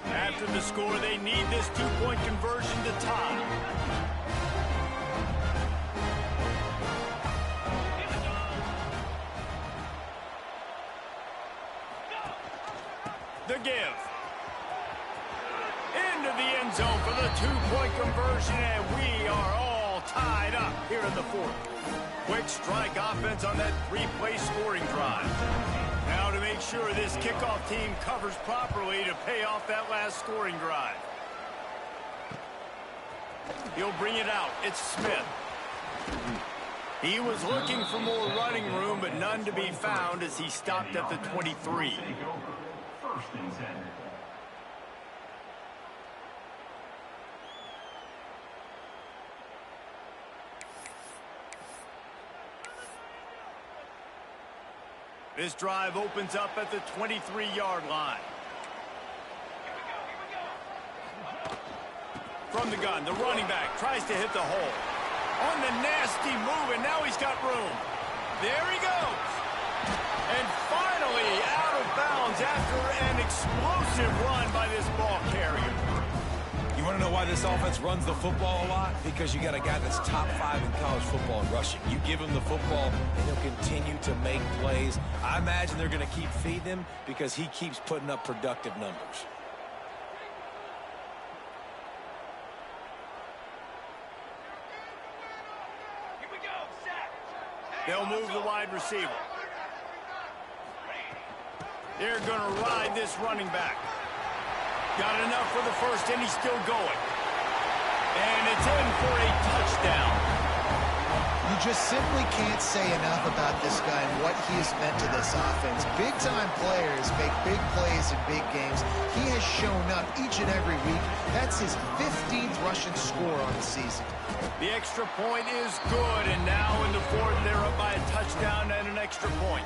After the score, they need this two-point conversion to tie. The give. Into the end zone for the two-point conversion, and we are all tied up here in the fourth. Quick strike offense on that three-play scoring drive. Now to make sure this kickoff team covers properly to pay off that last scoring drive. He'll bring it out. It's Smith. He was looking for more running room, but none to be found as he stopped at the 23. First and 10. This drive opens up at the 23-yard line. From the gun, the running back tries to hit the hole. On the nasty move, and now he's got room. There he goes. And finally out of bounds after an explosive run by this ball carrier. You want to know why this offense runs the football a lot? Because you got a guy that's top 5 in college football in rushing. You give him the football, and he'll continue to make plays. I imagine they're going to keep feeding him because he keeps putting up productive numbers. They'll move the wide receiver. They're going to ride this running back. Got enough for the first, and he's still going. And it's in for a touchdown. You just simply can't say enough about this guy and what he has meant to this offense. Big-time players make big plays in big games. He has shown up each and every week. That's his 15th rushing score on the season. The extra point is good, and now in the fourth, they're up by a touchdown and an extra point.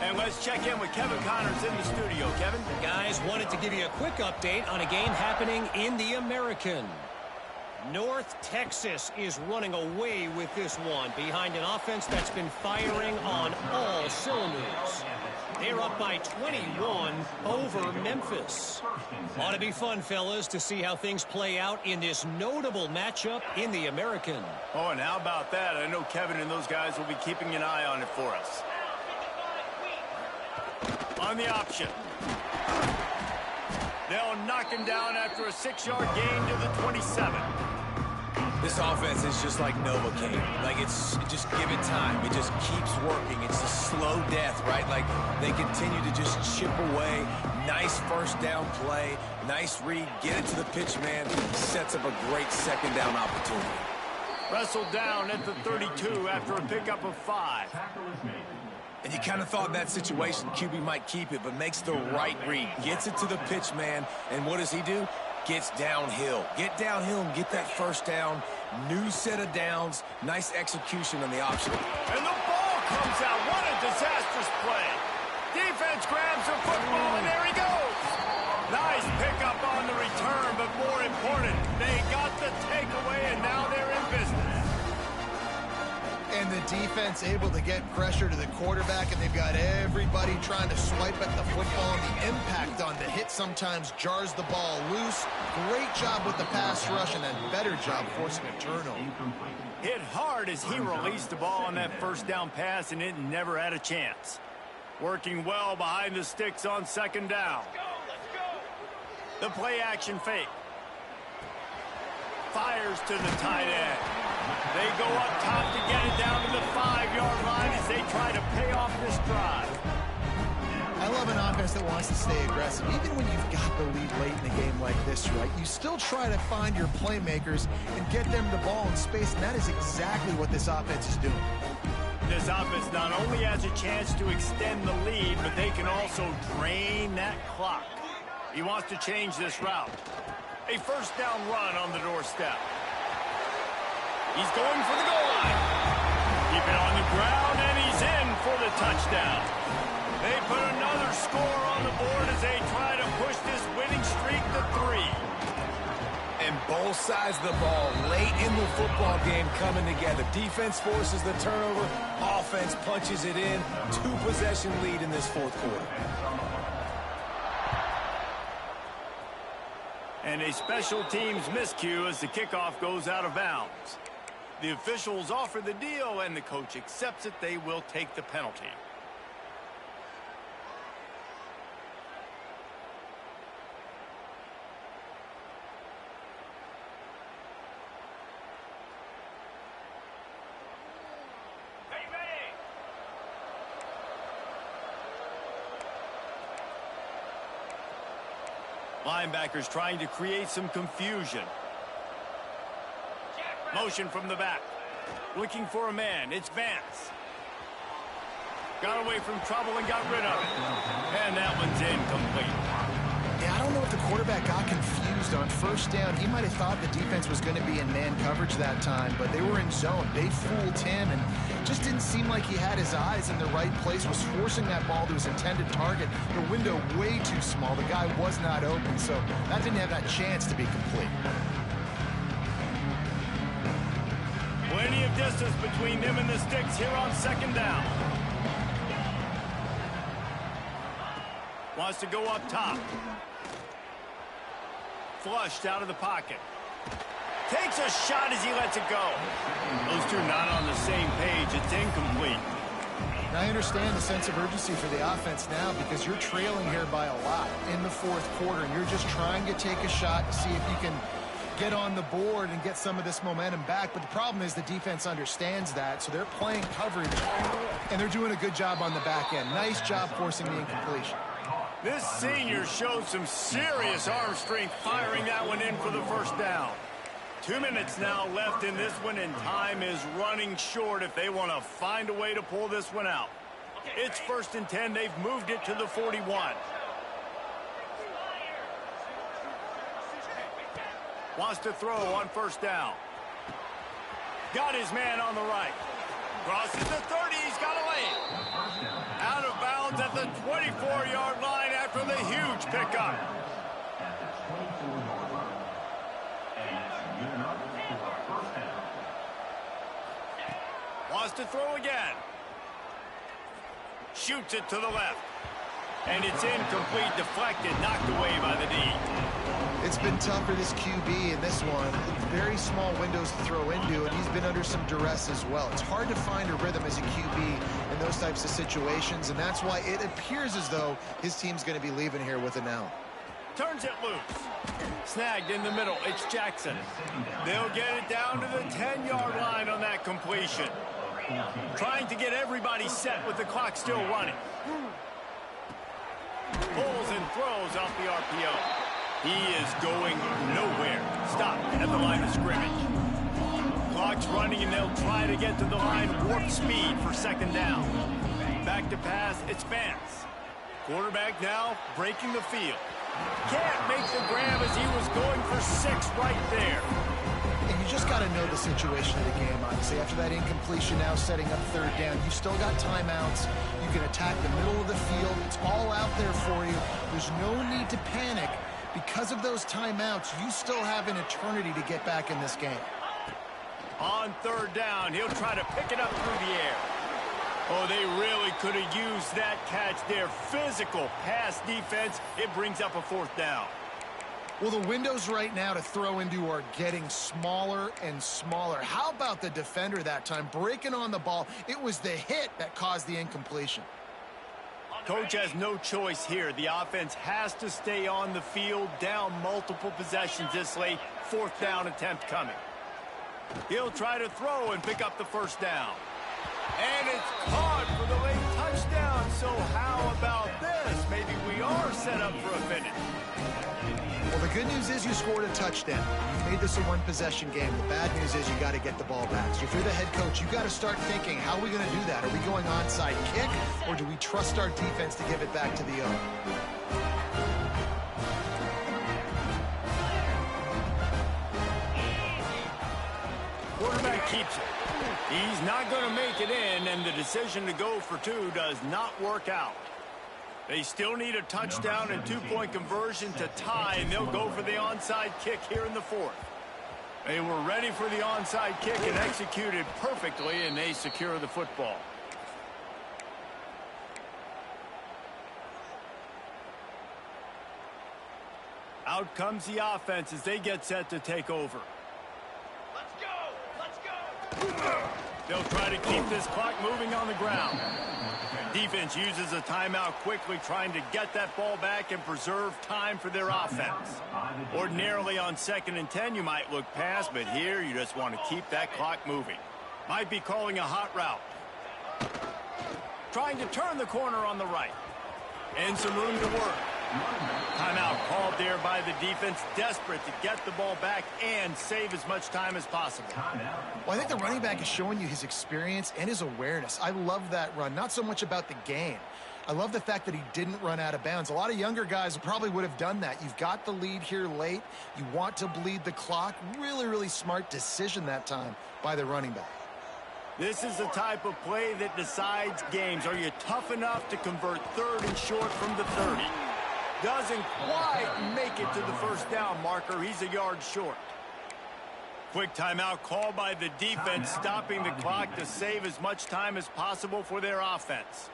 And let's check in with Kevin Connors in the studio. Kevin? Guys, wanted to give you a quick update on a game happening in the American. North Texas is running away with this one behind an offense that's been firing on all cylinders. They're up by 21 over Memphis. Ought to be fun, fellas, to see how things play out in this notable matchup in the American. Oh, and how about that? I know Kevin and those guys will be keeping an eye on it for us. On the option. They'll knock him down after a 6-yard gain to the 27. This offense is just like Novocaine. Like, it's just give it time. It just keeps working. It's a slow death, right? Like, they continue to just chip away. Nice first down play. Nice read. Get it to the pitch man. Sets up a great second down opportunity. Wrestled down at the 32 after a pickup of 5. And you kind of thought in that situation QB might keep it, but makes the right read. Gets it to the pitch man. And what does he do? Gets downhill. Get downhill and get that first down. New set of downs. Nice execution on the option. And the ball comes out. What a disastrous play. Defense grabs the football, and there he goes. Nice pickup on the return, but more important, they got the takeaway, and now they're in business. And the defense able to get pressure to the quarterback, and they've got everybody trying to swipe at the football, and the impact on the hit sometimes jars the ball loose. Great job with the pass rush, and a better job forcing a turnover. Hit hard as he released the ball on that first down pass, and it never had a chance. Working well behind the sticks on second down. The play action fake. Fires to the tight end. They go up top to get it down to the 5-yard line as they try to pay off this drive. I love an offense that wants to stay aggressive. Even when you've got the lead late in a game like this, right, you still try to find your playmakers and get them the ball in space, and that is exactly what this offense is doing. This offense not only has a chance to extend the lead, but they can also drain that clock. He wants to change this route. A first down run on the doorstep. He's going for the goal line. Keep it on the ground, and he's in for the touchdown. They put another score on the board as they try to push this winning streak to 3. And both sides of the ball late in the football game coming together. Defense forces the turnover. Offense punches it in. 2-possession lead in this fourth quarter. And a special teams miscue as the kickoff goes out of bounds. The officials offer the deal, and the coach accepts it. They will take the penalty. Linebackers trying to create some confusion. Motion from the back. Looking for a man. It's Vance. Got away from trouble and got rid of it. And that one's incomplete. Yeah, I don't know if the quarterback got confused on first down. He might have thought the defense was going to be in man coverage that time, but they were in zone. They fooled him and just didn't seem like he had his eyes in the right place, was forcing that ball to his intended target. The window way too small. The guy was not open, so that didn't have that chance to be complete. Plenty of distance between them and the sticks here on second down. Wants to go up top. Flushed out of the pocket. Takes a shot as he lets it go. Those two not on the same page. It's incomplete. And I understand the sense of urgency for the offense now because you're trailing here by a lot in the fourth quarter, and you're just trying to take a shot to see if you can get on the board and get some of this momentum back. But the problem is the defense understands that, so they're playing coverage, and they're doing a good job on the back end. Nice job forcing the incompletion. This senior showed some serious arm strength firing that one in for the first down. 2 minutes now left in this one, and time is running short if they want to find a way to pull this one out. It's 1st and 10. They've moved it to the 41. Wants to throw on first down. Got his man on the right. Crosses the 30. He's got a lane. Out of bounds at the 24-yard line after the huge pickup. Wants to throw again. Shoots it to the left. And it's incomplete, deflected, knocked away by the D. It's been tough for this QB in this one. Very small windows to throw into, and he's been under some duress as well. It's hard to find a rhythm as a QB in those types of situations, and that's why it appears as though his team's going to be leaving here with it now. Turns it loose. Snagged in the middle. It's Jackson. They'll get it down to the 10-yard line on that completion. Trying to get everybody set with the clock still running. Pulls and throws off the RPO. He is going nowhere. Stopped at the line of scrimmage. Clock's running, and they'll try to get to the line warp speed for second down. Back to pass, it's Vance. Quarterback now breaking the field. Can't make the grab as he was going for 6 right there. And you just got to know the situation of the game, obviously. After that incompletion, now setting up third down, you still got timeouts. You can attack the middle of the field. It's all out there for you. There's no need to panic. Because of those timeouts, you still have an eternity to get back in this game. On third down, he'll try to pick it up through the air. Oh, they really could have used that catch there. Physical pass defense. It brings up a 4th down. Well, the windows right now to throw into are getting smaller and smaller. How about the defender that time breaking on the ball? It was the hit that caused the incompletion. Coach has no choice here. The offense has to stay on the field, down multiple possessions this late. 4th down attempt coming. He'll try to throw and pick up the first down. And it's caught for the late touchdown. So how about this? Maybe we are set up for a finish. Well, the good news is you scored a touchdown. You made this a one-possession game. The bad news is you got to get the ball back. So if you're the head coach, you got to start thinking, how are we going to do that? Are we going onside kick, or do we trust our defense to give it back to the owner? quarterback keeps it. He's not going to make it in, and the decision to go for two does not work out. They still need a touchdown and two-point conversion to tie, and they'll go for the onside kick here in the fourth. They were ready for the onside kick and executed perfectly, and they secure the football. Out comes the offense as they get set to take over. Let's go! Let's go! They'll try to keep this clock moving on the ground. Defense uses a timeout quickly, trying to get that ball back and preserve time for their offense. Ordinarily on 2nd and 10, you might look past, but here you just want to keep that clock moving. Might be calling a hot route. Trying to turn the corner on the right. And some room to work. Timeout called there by the defense, desperate to get the ball back and save as much time as possible. Well, I think the running back is showing you his experience and his awareness. I love that run, not so much about the game. I love the fact that he didn't run out of bounds. A lot of younger guys probably would have done that. You've got the lead here late. You want to bleed the clock. Really, really smart decision that time by the running back. This is the type of play that decides games. Are you tough enough to convert 3rd and short from the 30? Doesn't quite make it to the first down marker. He's a yard short. Quick timeout called by the defense, stopping the clock to save as much time as possible for their offense.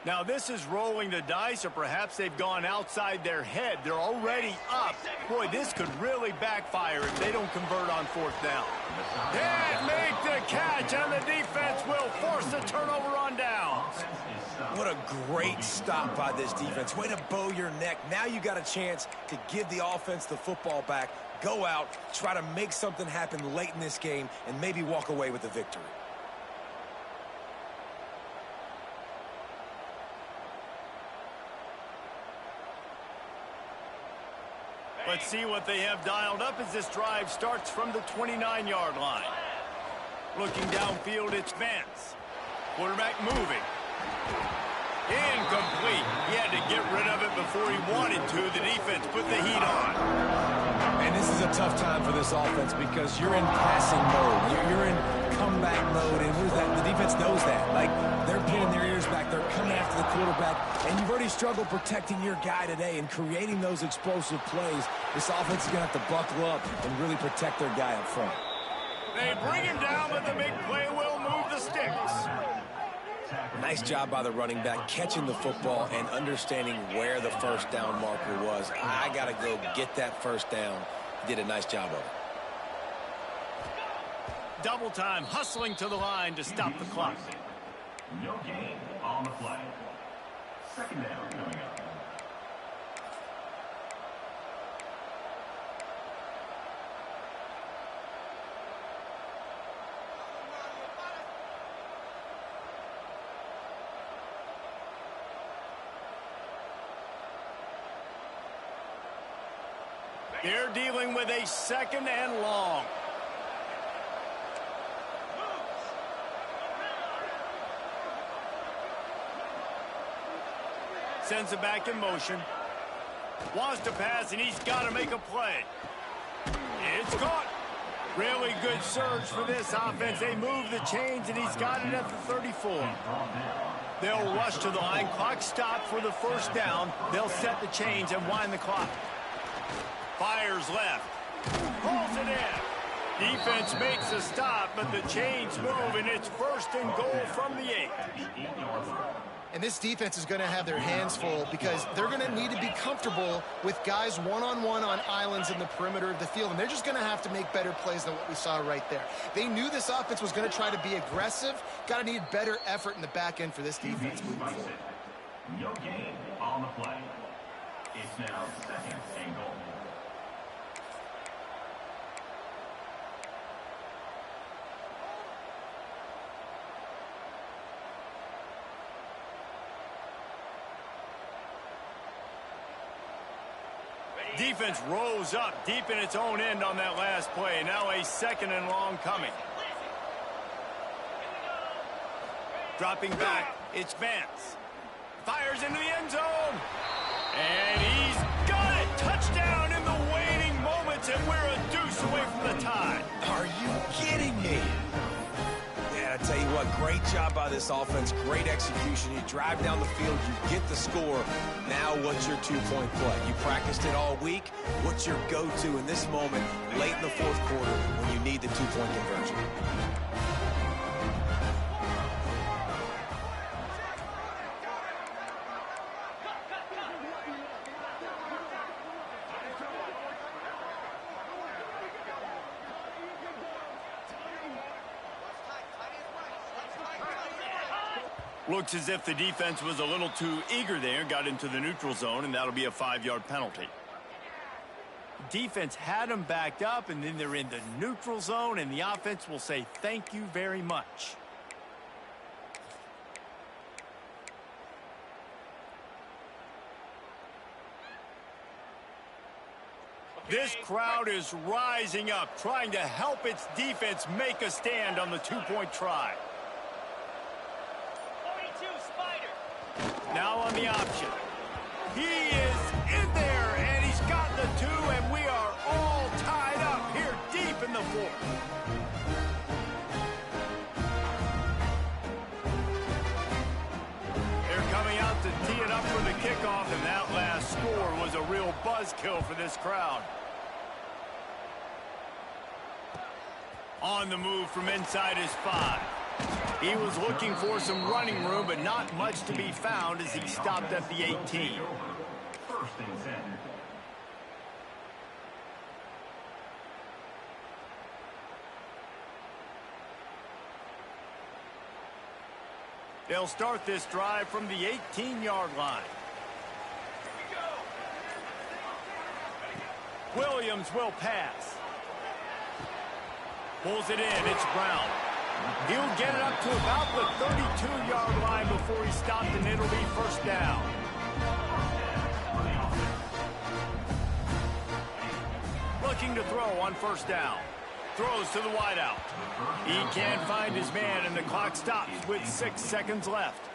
Now this is rolling the dice, or perhaps they've gone outside their head. They're already up. Boy, this could really backfire if they don't convert on 4th down. Can't make the catch, and the defense will force the turnover on downs. What a great stop by this defense. Way to bow your neck. Now you got a chance to give the offense the football back, go out, try to make something happen late in this game, and maybe walk away with a victory. Let's see what they have dialed up as this drive starts from the 29-yard line. Looking downfield, it's Vance. Quarterback moving. Incomplete. He had to get rid of it before he wanted to. The defense put the heat on. And this is a tough time for this offense because you're in passing mode. You're in comeback mode. And what is that? The defense knows that. Like, they're pinning their ears back. They're coming after the quarterback. And you've already struggled protecting your guy today and creating those explosive plays. This offense is going to have to buckle up and really protect their guy up front. They bring him down, but the big play will move the sticks. Nice job by the running back, catching the football and understanding where the first down marker was. I got to go get that first down. He did a nice job of it. Double time, hustling to the line to stop the clock. No gain on the play. 2nd down coming up. They're dealing with a 2nd and long. Sends it back in motion. Wants to pass, and he's got to make a play. It's caught. Really good surge for this offense. They move the chains, and he's got it at the 34. They'll rush to the line. Clock stopped for the first down. They'll set the chains and wind the clock. Fires left. Pulls it in. Defense makes a stop, but the chains move, and it's 1st and goal from the 8. And this defense is going to have their hands full because they're going to need to be comfortable with guys one-on-one on islands in the perimeter of the field. And they're just going to have to make better plays than what we saw right there. They knew this offense was going to try to be aggressive. Got to need better effort in the back end for this defense moving forward. No gain on the play. It's now 2nd and goal. Defense rose up deep in its own end on that last play. Now a 2nd and long coming. Dropping back, it's Vance. Fires into the end zone. And he's got it. Touchdown in the waning moments, and we're a deuce away from the tie. Are you kidding me? Yeah, I tell you what, great job by this offense. Great execution. You drive down the field, you get the score. Now what's your two-point play? You practiced it all week. What's your go-to in this moment late in the fourth quarter when you need the two-point conversion? Looks as if the defense was a little too eager there, got into the neutral zone, and that'll be a 5-yard penalty. Defense had them backed up, and then they're in the neutral zone, and the offense will say thank you very much. This crowd is rising up, trying to help its defense make a stand on the two-point try. Now on the option. He is in there, and he's got the two, and we are all tied up here deep in the fourth. They're coming out to tee it up for the kickoff, and that last score was a real buzzkill for this crowd. On the move from inside his 5. He was looking for some running room, but not much to be found as he stopped at the 18. They'll start this drive from the 18-yard line. Williams will pass. Pulls it in. It's Brown. He'll get it up to about the 32-yard line before he stopped, and it'll be first down. Looking to throw on first down. Throws to the wideout. He can't find his man, and the clock stops with 6 seconds left.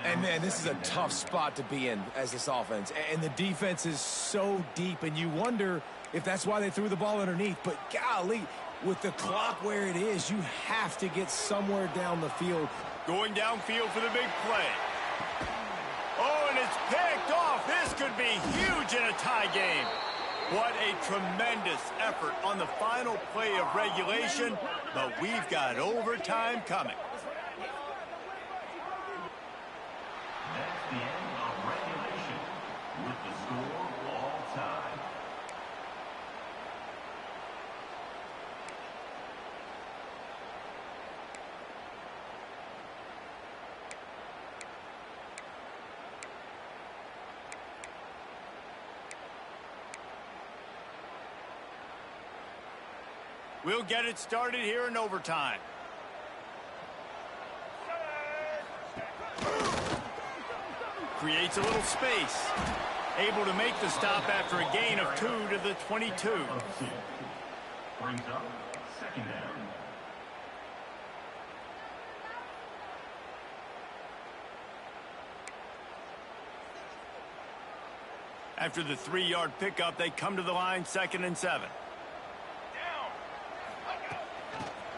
And, man, this is a tough spot to be in as this offense. And the defense is so deep, and you wonder if that's why they threw the ball underneath. But, golly, with the clock where it is, you have to get somewhere down the field. Going downfield for the big play. Oh, and it's picked off. This could be huge in a tie game. What a tremendous effort on the final play of regulation, but we've got overtime coming. That's the end of regulation with the score all time. We'll get it started here in overtime. Creates a little space. Able to make the stop after a gain of 2 to the 22. Brings up second down. After the 3-yard pickup, they come to the line, 2nd and 7.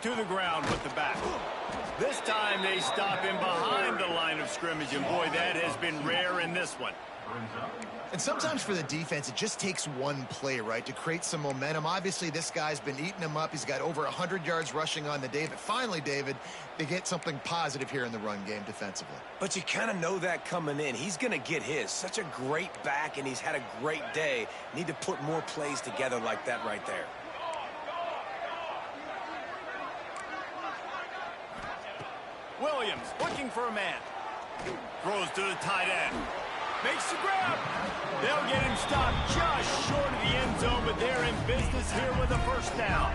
To the ground with the back. This time they stop him behind the line of scrimmage, and boy, that has been rare in this one. And sometimes for the defense, it just takes one play, right, to create some momentum. Obviously, this guy's been eating him up. He's got over 100 yards rushing on the day. But finally, David, they get something positive here in the run game defensively. But you kind of know that coming in. He's going to get his. Such a great back, and he's had a great day. Need to put more plays together like that right there. Williams looking for a man. Throws to the tight end. Makes the grab. They'll get him stopped just short of the end zone, but they're in business here with a first down.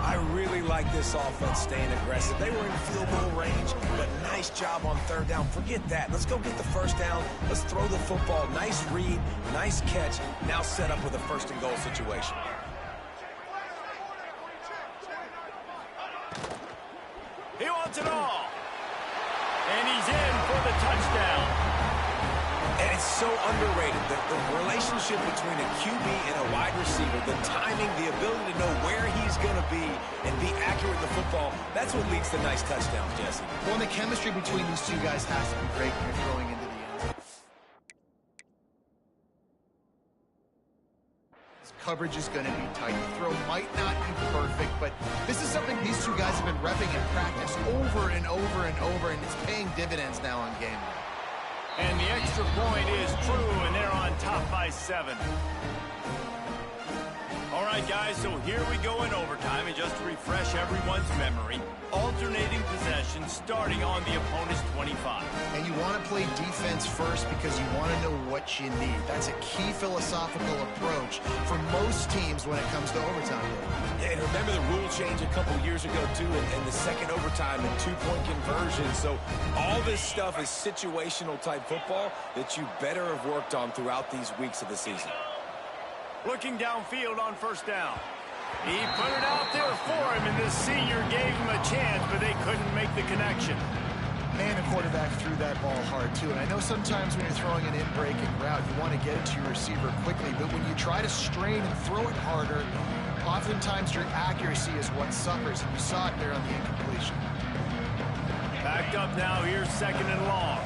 I really like this offense staying aggressive. They were in field goal range, but nice job on 3rd down. Forget that. Let's go get the first down. Let's throw the football. Nice read, nice catch. Now set up with a 1st and goal situation. He wants it all. And he's in for the touchdown. It's so underrated. The relationship between a QB and a wide receiver, the timing, the ability to know where he's going to be and be accurate with the football, that's what leads to nice touchdowns, Jesse. Well, and the chemistry between these two guys has to be great when you're throwing into the end zone. This coverage is going to be tight. The throw might not be perfect, but this is something these two guys have been repping in practice over and over and over, and it's paying dividends now on game day. And the extra point is true, and they're on top by 7. All right, guys, so here we go in overtime, and just to refresh everyone's memory, alternating possession starting on the opponent's 25. And you want to play defense first because you want to know what you need. That's a key philosophical approach for most teams when it comes to overtime. Yeah, and remember the rule change a couple years ago, too, and the second overtime and two-point conversion. So all this stuff is situational-type football that you better have worked on throughout these weeks of the season. Looking downfield on first down. He put it out there for him, and the senior gave him a chance, but they couldn't make the connection. Man, the quarterback threw that ball hard, too. And I know sometimes when you're throwing an in-breaking route, you want to get it to your receiver quickly. But when you try to strain and throw it harder, oftentimes your accuracy is what suffers. And you saw it there on the incompletion. Backed up now. Here's 2nd and long.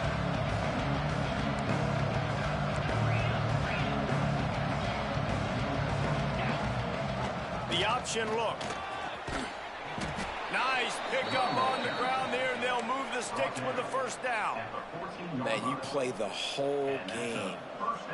The option look. Nice pickup on the ground there, and they'll move the sticks with the first down. Man, you play the whole game.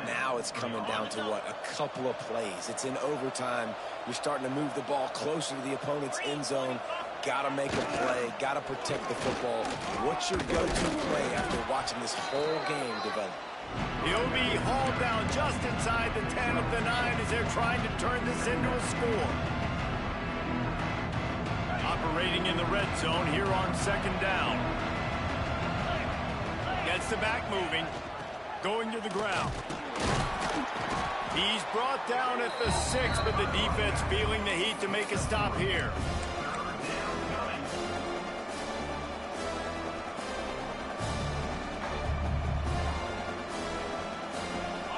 Now it's coming down to, what, a couple of plays. It's in overtime. You're starting to move the ball closer to the opponent's end zone. Got to make a play. Got to protect the football. What's your go-to play after watching this whole game develop? He'll be hauled down just inside the 10 of the 9 as they're trying to turn this into a score. Operating in the red zone here on 2nd down. Gets the back moving. Going to the ground. He's brought down at the 6, but the defense feeling the heat to make a stop here.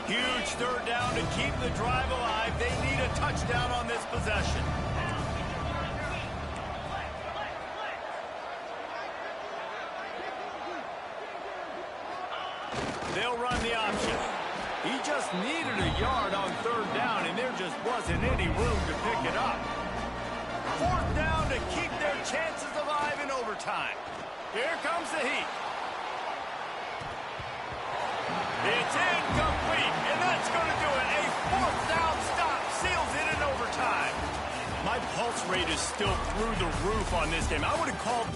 Huge 3rd down to keep the drive alive. They need a touchdown on this possession. They'll run the option. He just needed a yard on 3rd down, and there just wasn't any room to pick it up. 4th down to keep their chances alive in overtime. Here comes the heat. It's incomplete, and that's going to do it. A 4th down stop seals it in overtime. My pulse rate is still through the roof on this game. I would have called